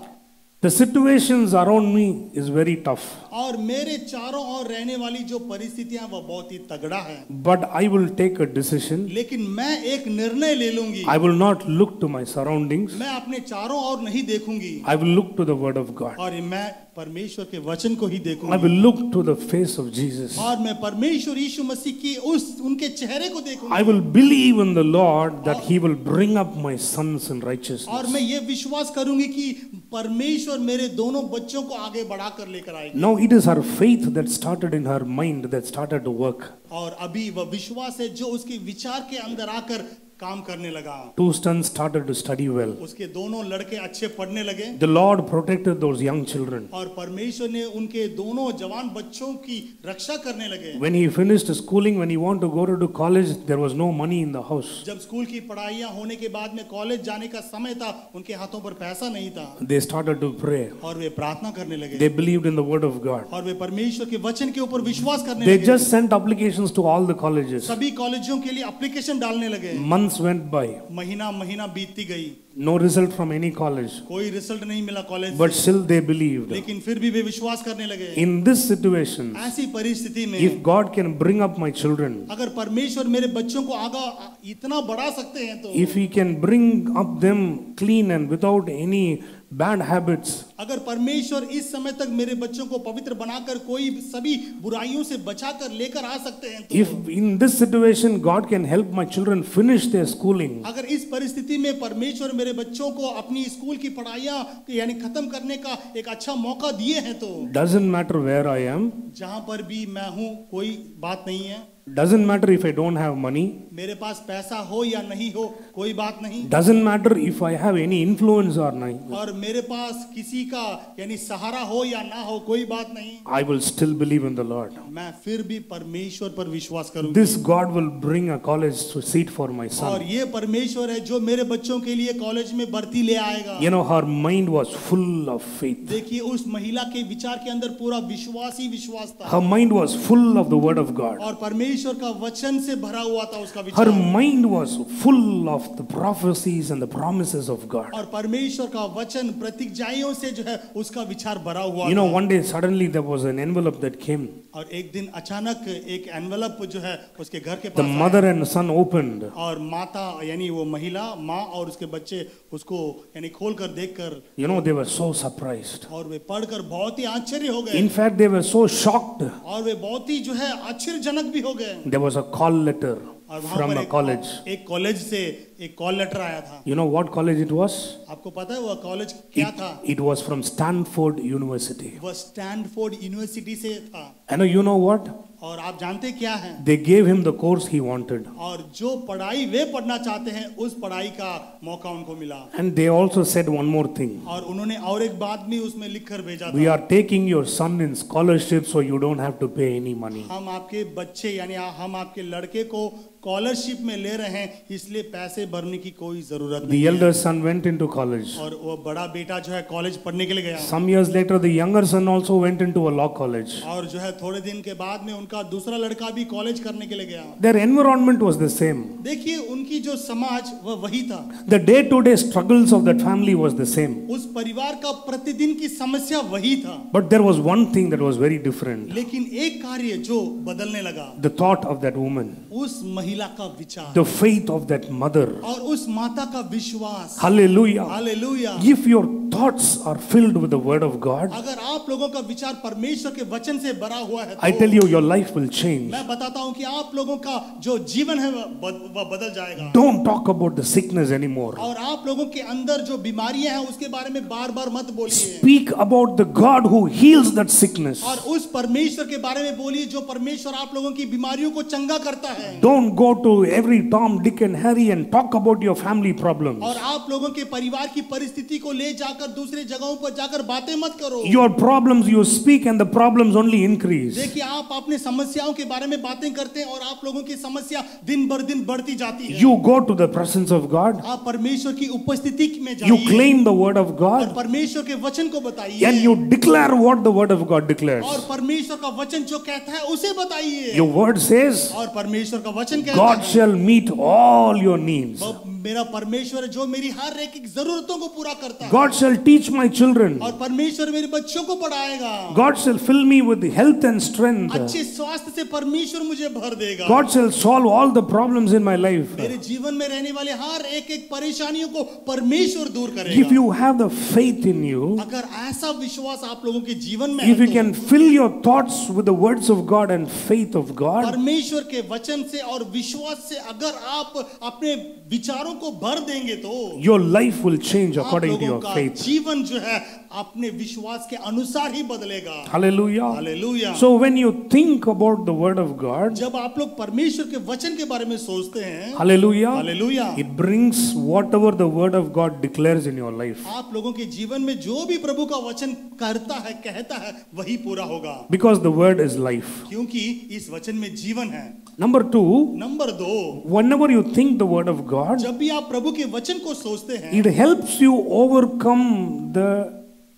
the situations around me is very tough. और मेरे चारों ओर रहने वाली जो परिस्थितियां वह बहुत ही तगड़ा है। But I will take a decision. लेकिन मैं एक निर्णय ले लूंगी। I will not look to my surroundings. मैं अपने चारों ओर नहीं देखूंगी। I will look to the word of God. और मैं परमेश्वर के वचन को ही I देखूंगी। will look to the face of Jesus. और मैं परमेश्वर यीशु मसीह की उनके चेहरे को देखूंगी। I will believe in the Lord that He will bring up my sons in righteousness. और मैं ये विश्वास करूंगी कि परमेश्वर मेरे दोनों बच्चों को आगे बढ़ा कर लेकर आएगा। Now it is her faith that started in her mind that started to work. और अभी वह विश्वास है जो उसके विचार के अंदर आकर काम करने लगा। 2 sons started to study well. उसके दोनों लड़के अच्छे पढ़ने लगे। The Lord protected those young children. और परमेश्वर ने उनके दोनों जवान बच्चों की रक्षा करने लगे। When he finished schooling, when he wanted to go to college, there was no money in the house. जब स्कूल की पढ़ाइयाँ होने के बाद में कॉलेज जाने का समय था, उनके हाथों पर पैसा नहीं था। They started to pray. और वे प्रार्थना करने लगे। They believed in the word of God. और वे परमेश्वर के वचन के ऊपर विश्वास करने They लगे। just sent applications to all the colleges. सभी कॉलेजों के लिए एप्लीकेशन डालने लगे। Months went by. महीना बीतती गई। No result from any college. कोई रिजल्ट नहीं मिला कॉलेज But से। still they believed. लेकिन फिर भी वे विश्वास करने लगे। In this situation, ऐसी परिस्थिति में if God can bring up my children, अगर परमेश्वर मेरे बच्चों को आगा इतना बढ़ा सकते हैं तो if He can bring up them clean and without any bad habits, अगर परमेश्वर इस समय तक मेरे बच्चों को पवित्र बनाकर कोई सभी बुराइयों से बचाकर लेकर आ सकते हैं तो if in this situation God can help my children finish their schooling, अगर इस परिस्थिति में परमेश्वर मेरे बच्चों को अपनी स्कूल की पढ़ाइयाँ यानी खत्म करने का एक अच्छा मौका दिए हैं तो doesn't matter where I am, जहां पर भी मैं हूँ कोई बात नहीं है। doesn't matter if I don't have money, मेरे पास पैसा हो या नहीं हो कोई बात नहीं। doesn't matter if I have any influence or not, और मेरे पास किसी का यानी सहारा हो या ना हो कोई बात नहीं। I will still believe in the Lord. मैं फिर भी परमेश्वर पर विश्वास करूंगा। This God will bring a college seat for my और son. ये परमेश्वर है जो मेरे बच्चों के लिए कॉलेज में भर्ती ले आएगा। You know, her mind was full of faith. देखिए उस महिला के विचार के अंदर पूरा विश्वास ही विश्वास था। Her mind was full of the word of God. और परमेश्वर का वचन से भरा हुआ था उसका Her विचार। mind was full of the prophecies and the promises of God. और परमेश्वर का वचन प्रतिज्ञाओं से जो है उसका विचार भरा हुआ You know, था। one day suddenly there was an envelope that came. और एक दिन अचानक एक एनवेलप जो है उसके घर के The पास mother आया। and son opened. और माता यानी वो महिला माँ और उसके बच्चे उसको यानी खोलकर देखकर You know, they were so surprised. और वे पढ़कर बहुत ही आश्चर्य हो गए। In fact, they were so shocked. और वे बहुत ही जो है आश्चर्यजनक भी हो गए। There was a call letter और वहाँ from पर a college. एक कॉलेज से एक कॉल लेटर आया था। You know what college it was? आपको पता है वो कॉलेज क्या था? It was from Stanford University. वो स्टैनफोर्ड यूनिवर्सिटी से था। And you know what? और आप जानते क्या है? They gave him the course he wanted. और जो पढ़ाई वे पढ़ना चाहते हैं उस पढ़ाई का मौका उनको मिला। And they also said one more thing. और उन्होंने और एक बात भी उसमें लिख कर भेजा We था। are taking your son in scholarship so you don't have to pay any money. हम आपके बच्चे यानी हम आपके लड़के को स्कॉलरशिप में ले रहे हैं इसलिए पैसे भरने की कोई जरूरत The नहीं है। elder son went into college. और वो बड़ा बेटा जो है कॉलेज पढ़ने के लिए गया। Some years later, the younger son also went into a law college. और जो है थोड़े दिन के बाद में उनका दूसरा लड़का भी कॉलेज करने के लिए गया। Their environment was the same. देखिए उनकी जो समाज वह वही था। The day-to-day struggles of that family was the same. उस परिवार का प्रतिदिन की समस्या वही था। But there was one thing that was very different. लेकिन एक कार्य जो बदलने लगा The thought of that woman. उस महिला का विचार, the faith of that mother. और उस माता का विश्वास। Hallelujah. Hallelujah. If your thoughts are filled with the word of God, अगर आप लोगों का विचार परमेश्वर के वचन से भरा हुआ है, I tell you, your life will change. मैं बताता हूं कि आप लोगों का जो जीवन है वह बदल जाएगा। Don't talk about the sickness anymore. और आप लोगों के अंदर जो बीमारियां हैं उसके बारे में बार-बार मत बोलिए। Speak about the God who heals that sickness. और उस परमेश्वर के बारे में बोलिए जो परमेश्वर आप लोगों की बीमारियों को चंगा करता है। Don't go to every Tom, Dick and Harry and talk about your family problems. और आप लोगों के परिवार की परिस्थिति को ले जाकर दूसरे जगहों पर जाकर बातें मत करो। Your problems you speak and the problems only increase. देखिए, आप अपने समस्याओं के बारे में बातें करते हैं और आप लोगों की समस्या दिन बर दिन बढ़ती जाती है। You go to the presence of God. आप परमेश्वर की उपस्थिति में जाइए। You claim the word of और God परमेश्वर के वचन को बताइए। and you declare what the word of God declares. और परमेश्वर का वचन जो कहता है उसे बताइए। Your word says, और परमेश्वर का वचन कहता God है shall meet all your needs. मेरा परमेश्वर है जो मेरी हर एक जरूरतों को पूरा करता है। God shall teach my children. और परमेश्वर मेरे बच्चों को पढ़ाएगा। God shall fill me with health and strength. अच्छे स्वास्थ्य से परमेश्वर मुझे भर देगा। God shall solve all the problems in my life. मेरे जीवन में रहने वाले हर एक एक परेशानियों को परमेश्वर दूर करेगा। If you have the faith in you, अगर ऐसा विश्वास आप लोगों के जीवन में if है you can fill your thoughts with the words of God and faith of God, परमेश्वर के वचन से और विश्वास से अगर आप अपने विचारों को भर देंगे तो your life will change आप according to लोगों your का faith. जीवन जो है अपने विश्वास के अनुसार ही बदलेगा। Hallelujah. Hallelujah. So when you think about the word of God, जब आप लोग परमेश्वर के वचन के बारे में सोचते हैं, hallelujah, hallelujah, it brings whatever the word of God declares in your life. आप लोगों के जीवन में जो भी प्रभु का वचन करता है, कहता है, वही पूरा होगा। Because the word is life. क्योंकि इस वचन में जीवन है। Number 2, number 2, whenever you think the word of God, जब भी आप प्रभु के वचन को सोचते हैं, it helps you overcome the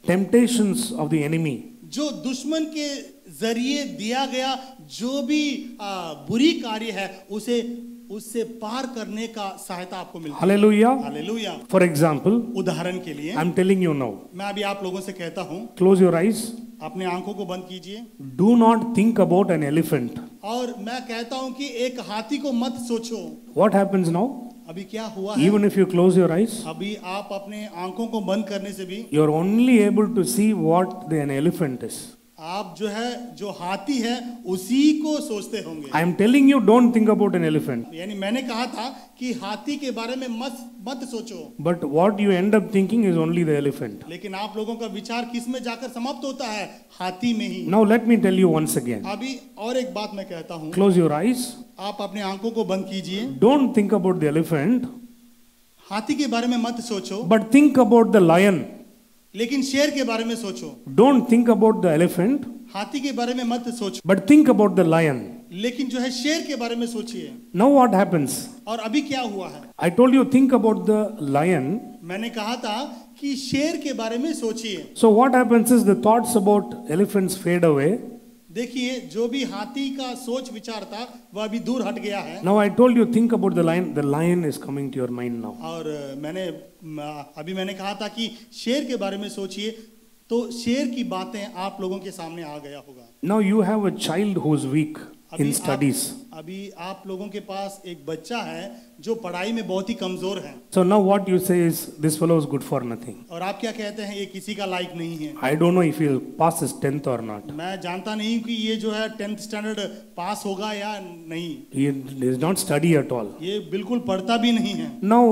temptations of the enemy. जो दुश्मन के जरिए दिया गया जो भी बुरी कार्य है उससे पार करने का सहायता आपको मिलती है। Hallelujah. हालेलुया। For example, उदाहरण के लिए I'm telling you now, मैं अभी आप लोगों से कहता हूँ, close your eyes. अपने आंखों को बंद कीजिए। Do not think about an elephant. और मैं कहता हूँ कि एक हाथी को मत सोचो। What happens now? अभी क्या हुआ है? Even if you close your eyes, अभी आप अपने आंखों को बंद करने से भी you're only able to see what an elephant is. आप जो हाथी है उसी को सोचते होंगे। I am telling you, don't think about an elephant. यानी मैंने कहा था कि हाथी के बारे में मत सोचो। But what you end up thinking is only the elephant. लेकिन आप लोगों का विचार किस में जाकर समाप्त होता है? हाथी में ही। Now let me tell you once again. अभी और एक बात मैं कहता हूँ। Close your eyes. आप अपने आंखों को बंद कीजिए। Don't think about the elephant, हाथी के बारे में मत सोचो, but think about the lion. लेकिन शेर के बारे में सोचो। Don't think about the elephant, हाथी के बारे में मत सोचो, but think about the lion. लेकिन जो है शेर के बारे में सोचिए। Now what happens? और अभी क्या हुआ है? I told you think about the lion. मैंने कहा था कि शेर के बारे में सोचिए। So what happens is the thoughts about elephants fade away. देखिए, जो भी हाथी का सोच विचार था वह अभी दूर हट गया है। Now I told you think about the lion. The lion is coming to your mind now. और मैंने कहा था कि शेर के बारे में सोचिए, तो शेर की बातें आप लोगों के सामने आ गया होगा। Now you have a child who is weak in studies. अभी आप लोगों के पास एक बच्चा है जो पढ़ाई में बहुत ही कमजोर है। So now what you say is this fellow is good for nothing. और आप क्या कहते हैं? ये किसी का लायक नहीं है। I don't know if he'll pass his 10th or not. मैं जानता नहीं कि ये जो है 10th स्टैंडर्ड पास होगा या नहीं। He does not study at all. ये बिल्कुल पढ़ता भी नहीं है। Now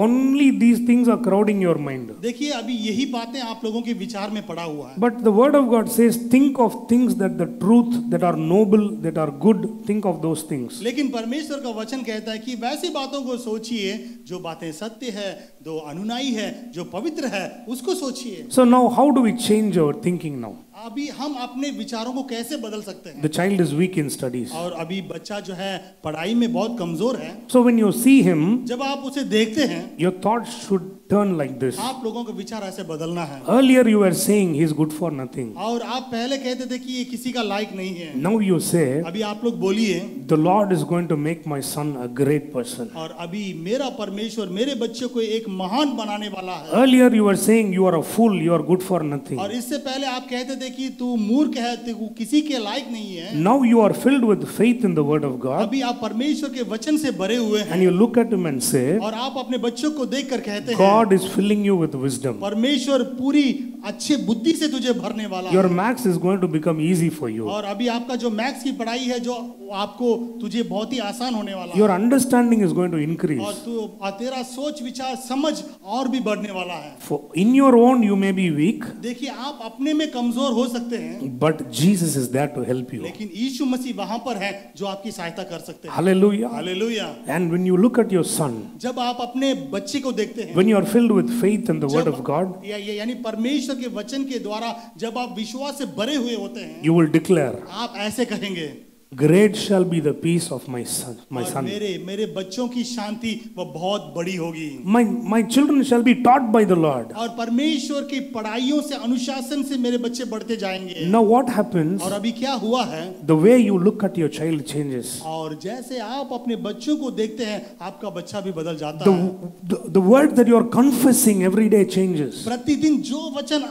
only these things are crowding your mind. देखिए, अभी यही बातें आप लोगों के विचार में पड़ा हुआ है। But the word of God says think of things that the truth, that are noble, that are good, think of those things. लेकिन परमेश्वर का वचन कहता है कि वैसी बातों को सोचिए जो बातें सत्य है, जो अनुनाई है, जो पवित्र है, उसको सोचिए। So now how do we change our thinking now? अभी हम अपने विचारों को कैसे बदल सकते हैं? The child is weak in studies. और अभी बच्चा जो है पढ़ाई में बहुत कमजोर है। So when you see him, जब आप उसे देखते हैं, your thoughts should turn like this. आप लोगों का विचार ऐसे बदलना है। Earlier you were saying he is good for nothing. और आप पहले कहते थे कि ये किसी का लायक नहीं है। Now you say, अभी आप लोग बोलिए, the Lord is going to make my son a great person. और अभी मेरा परमेश्वर मेरे बच्चे को एक महान बनाने वाला है। Earlier you were saying you are a fool, you are good for nothing. और इससे पहले आप कहते थे कि तू मूर्ख है, तू किसी के लायक नहीं है। Now you are filled with faith in the word of God. अभी आप परमेश्वर के वचन से भरे हुए हैं। And you look at him and say, और आप अपने बच्चों को देखकर कहते हैं, God is filling you with wisdom. परमेश्वर पूरी अच्छी बुद्धि से तुझे भरने वाला Your है। max is going to become easy for you. और अभी आपका जो मैथ्स की पढ़ाई है जो आपको तुझे बहुत ही आसान होने वाला Your है। understanding is going to और increase. तेरा सोच विचार समझ और भी बढ़ने वाला है। For in your own you may be weak, देखिए आप अपने में कमजोर हो सकते हैं, but Jesus is there to help you. लेकिन यीशु मसीह वहां पर है जो आपकी सहायता कर सकते हैं। Hallelujah. Hallelujah. And when you look at your son, जब आप अपने बच्चे को देखते हैं, when you are filled with faith in the word of God, यानी परमेश्वर के वचन के द्वारा जब आप विश्वास से भरे हुए होते हैं, you will declare, आप ऐसे कहेंगे, great shall be the peace of my son, my और son. मेरे बच्चों की शांति वो बहुत बड़ी होगी। My children shall be taught by the Lord. और परमेश्वर की पढ़ाइयों से अनुशासन से मेरे बच्चे बढ़ते जाएंगे। Now what happens? और अभी क्या हुआ है, The way you look at your child changes. और जैसे आप अपने बच्चों को देखते हैं आपका बच्चा भी बदल जाता है। The word that you are confessing every day changes. प्रतिदिन जो वचन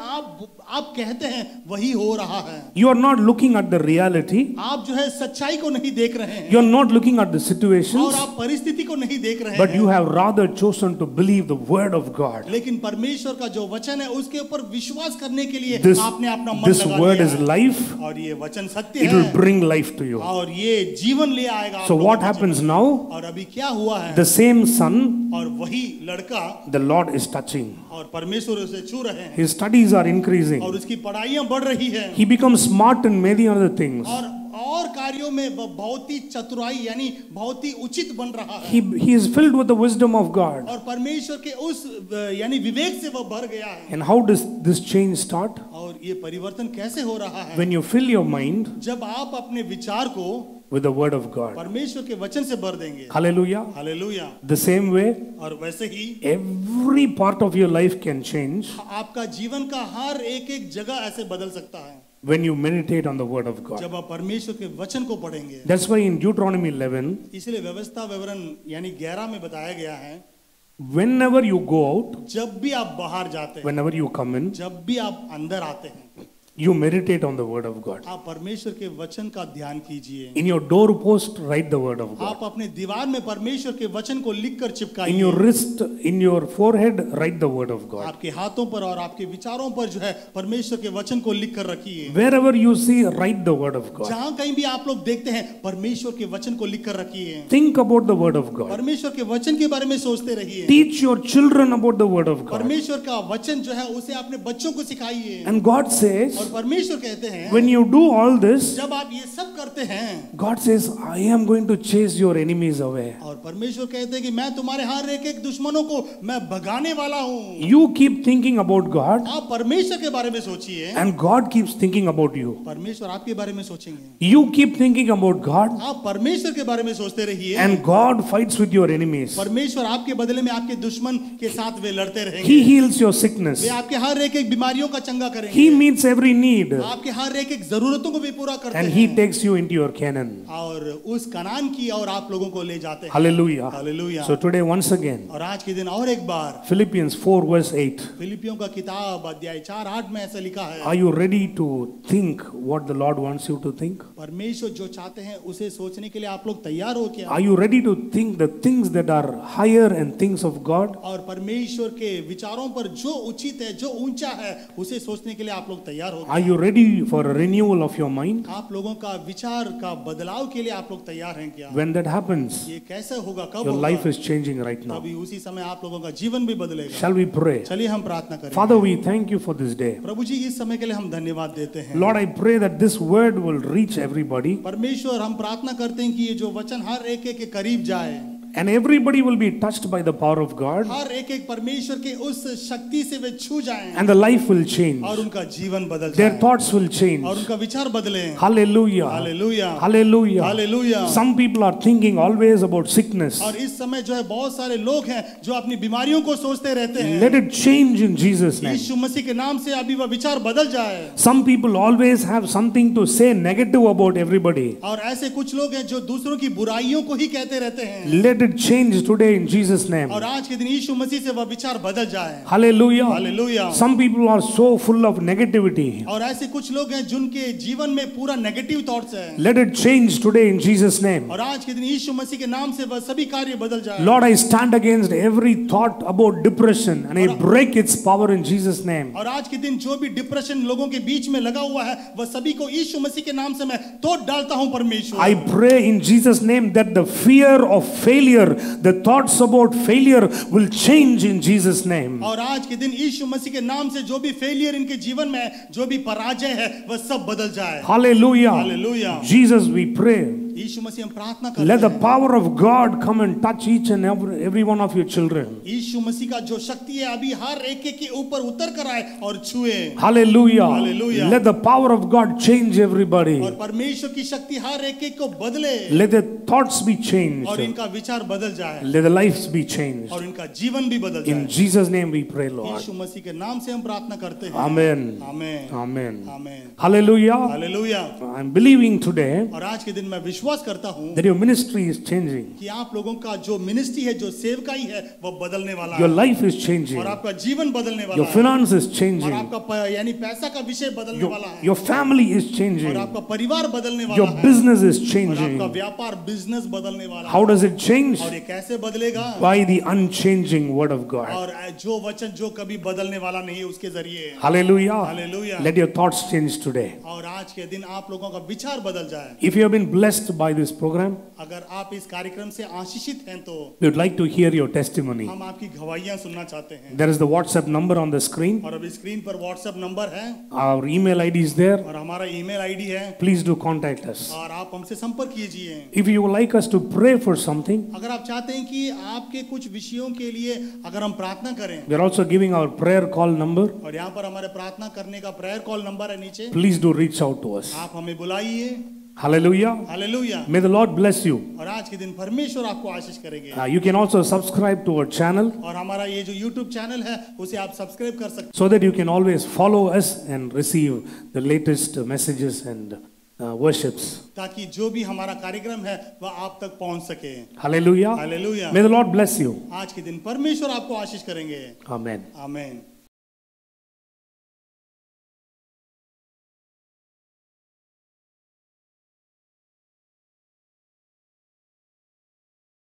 आप कहते हैं वही हो रहा है। You are not looking at the reality. आप जो है सच्चाई को नहीं देख रहे हैं, You are not looking at the और situations, आप परिस्थिति को नहीं देख रहे but हैं, you have rather chosen to believe the word of God. लेकिन परमेश्वर का जो वचन है उसके ऊपर विश्वास करने के लिए This, आपने अपना मन this लगा word दिया is है। life. और ये वचन सत्य It will है bring life to you. और ये जीवन ले आएगा आप So लोगों what के happens जीवन में। now? और अभी क्या हुआ है, The same son, और वही लड़का the Lord is touching. और परमेश्वर उसे छू रहे हैं, His studies are increasing. और उसकी पढ़ाइयां बढ़ रही है, He becomes smart in many other things. और कार्यों में वह बहुत ही चतुराई यानी बहुत ही उचित बन रहा है। He is filled with the wisdom of God. और परमेश्वर के उस यानी विवेक से वह भर गया है। And how does this change start? और ये परिवर्तन कैसे हो रहा है, When you fill your mind जब आप अपने विचार को with the word of God. परमेश्वर के वचन से भर देंगे। Hallelujah. Hallelujah. The same way, और वैसे ही every part of your life can change आपका जीवन का हर एक जगह ऐसे बदल सकता है when you meditate on the word of God. जब आप परमेश्वर के वचन को पढ़ेंगे। That's why in Deuteronomy 11, इसलिए व्यवस्था विवरण यानी 11 में बताया गया है, whenever you go out, जब भी आप बाहर जाते हैं, whenever you come in, जब भी आप अंदर आते हैं, you meditate on the word of God. आप परमेश्वर के वचन का ध्यान कीजिए। In your doorpost, write the word of God. आप अपने दीवार में परमेश्वर के वचन को लिखकर In चिपकाइए। your wrist, in your forehead, write the word of God. आपके हाथों पर और आपके विचारों पर जो है परमेश्वर के वचन को लिखकर रखिए। Wherever you see, write the word of God. जहां कहीं भी आप लोग देखते हैं परमेश्वर के वचन को लिखकर रखिए। Think about the word of God. परमेश्वर के वचन के बारे में सोचते रहिए। Teach your children about the word of God. परमेश्वर का वचन जो है उसे अपने बच्चों को सिखाइए। And God says, और परमेश्वर कहते हैं when you do all this, जब आप ये सब करते हैं, God says, I am going to chase your enemies away. और परमेश्वर कहते हैं कि मैं तुम्हारे हर एक दुश्मनों को मैं भगाने वाला हूँ। You keep thinking about God, आप परमेश्वर के बारे में सोचिए, and God keeps thinking about you. परमेश्वर आपके बारे में सोचेंगे। You keep thinking about God, आप परमेश्वर के बारे में सोचते रहिए, and God fights with your enemies. परमेश्वर आपके बदले में आपके दुश्मन के साथ वे लड़ते रहेंगे। He heals your sickness. वे आपके हर एक बीमारियों का चंगा करेंगे। He meets every need, आपके हर एक जरूरतों को भी पूरा करते and हैं। He takes you into your Canaan. और उस कनान की और आप लोगों को ले जाते हैं। Hallelujah. Hallelujah. So today, once again, और आज के दिन और एक बार Philippians 4 verse 8. फिलिपियों का किताब अध्याय 4:8 में ऐसा लिखा है, Are you ready to think what the Lord wants you to think? परमेश्वर जो चाहते हैं उसे सोचने के लिए आप लोग तैयार हो क्या? Are you ready to think the things that are higher and things of God? और परमेश्वर के विचारों पर जो उचित है, जो ऊंचा है, उसे सोचने के लिए आप लोग तैयार हो Are you ready for a renewal of your mind? आप लोगों का विचार का बदलाव के लिए आप लोग तैयार हैं क्या? When that happens, ये कैसे होगा, कब your होगा? life is changing right now. तभी उसी समय आप लोगों का जीवन भी बदलेगा। Shall we pray? चलिए हम प्रार्थना करें। Father, we thank you for this day. प्रभु जी, इस समय के लिए हम धन्यवाद देते हैं। Lord, I pray that this word will reach everybody. परमेश्वर, हम प्रार्थना करते हैं कि ये जो वचन हर एक के करीब जाए। And everybody will be touched by the power of God. हर एक परमेश्वर के उस शक्ति से वे छू जाएं And the life will change. और उनका जीवन बदल Their जाए thoughts will change. और उनका विचार बदले। Hallelujah. Hallelujah, Hallelujah. Hallelujah. Some people are thinking always about sickness. और इस समय जो है बहुत सारे लोग हैं जो अपनी बीमारियों को सोचते रहते हैं। Let it change in Jesus' name. यीशु मसीह के नाम से अभी वह विचार बदल जाए। Some people always have something to say negative about everybody. और ऐसे कुछ लोग हैं जो दूसरों की बुराइयों को ही कहते रहते हैं। Let it change today in Jesus' name. और आज के दिन यीशु मसीह से वह विचार बदल जाए। Hallelujah. Hallelujah. Some people are so full of negativity. और ऐसे कुछ लोग हैं जिनके जीवन में पूरा नेगेटिव थॉट्स हैं। Let it change today in Jesus' name. और आज के दिन यीशु मसीह के नाम से वह सभी कार्य बदल जाए। Lord, I stand against every thought about depression and I break its power in Jesus' name. और आज के दिन जो भी डिप्रेशन लोगों के बीच में लगा हुआ है वह सभी को यीशु मसीह के नाम से मैं तोड़ डालता हूं परमेश्वर। I pray in Jesus' name that the fear of failure, the thoughts about failure will change in Jesus' name. और आज के दिन यीशु मसीह के नाम से जो भी फेलियर इनके जीवन में है, जो भी पराजय है वह सब बदल जाए। Hallelujah. Hallelujah. Jesus, we pray. यीशु मसीह हम प्रार्थना करते Let the हैं। power of God come and touch each and every one of your children. यीशु मसीह का जो शक्ति है अभी हर एक के ऊपर उतर कर आए और छुए। Hallelujah. Hallelujah. Let the power of God change everybody. और परमेश्वर की शक्ति हर एक को बदले Let the thoughts be changed. और इनका विचार बदल जाए Let the lives be changed. और इनका जीवन भी बदल In जाए। Jesus' name we pray, Lord. यीशु मसीह के नाम से हम प्रार्थना करते हैं। Amen. Amen, Amen. Amen, Hallelujah. Hallelujah. I'm believing today और आज के दिन मैं विश्वास करता हूँ that your ministry is changing. कि आप लोगों का जो मिनिस्ट्री है, जो सेवकाई है, वो बदलने वाला Your है life is changing. और आपका जीवन बदलने वाला Your है finance is और changing. आपका यानी पैसा का विषय बदलने वाला है Your family is और changing. आपका परिवार बदलने वाला Your है business is और changing. आपका व्यापार बिजनेस बदलने वाला How है। does it change? और ये कैसे बदलेगा? By the unchanging word of God. और जो वचन जो कभी बदलने वाला नहीं है उसके जरिए। Hallelujah. Hallelujah. Let your thoughts change today. और आज के दिन आप लोगों का विचार बदल जाए। If you have been blessed by this program, अगर आप इस कार्यक्रम से आशीषित हैं तो we would like to hear your testimony. हम आपकी गवाहियां सुनना चाहते हैं। There is the WhatsApp number on the screen. और अभी स्क्रीन पर व्हाट्सएप नंबर है Our email ID is there. और हमारा ईमेल आईडी है Please do contact us. और आप हमसे संपर्क कीजिए। If you would like us to pray for something, अगर आप चाहते हैं कि आपके कुछ विषयों के लिए अगर हम प्रार्थना करें we are also giving our prayer call number. और यहाँ पर हमारे प्रार्थना करने का प्रेयर कॉल नंबर है नीचे, Please do reach out to us. आप हमें बुलाइए। Hallelujah. Hallelujah. May the Lord bless you. और आज के दिन परमेश्वर आपको आशीष करेंगे। You can also subscribe to our channel और हमारा ये जो YouTube चैनल है उसे आप सब्सक्राइब कर सकते so that you can always follow us and receive the latest messages and worships. हैं ताकि जो भी हमारा कार्यक्रम है वह आप तक पहुंच सके। Hallelujah. Hallelujah. May the Lord bless you. आज के दिन परमेश्वर आपको आशीष करेंगे। Amen. आमीन।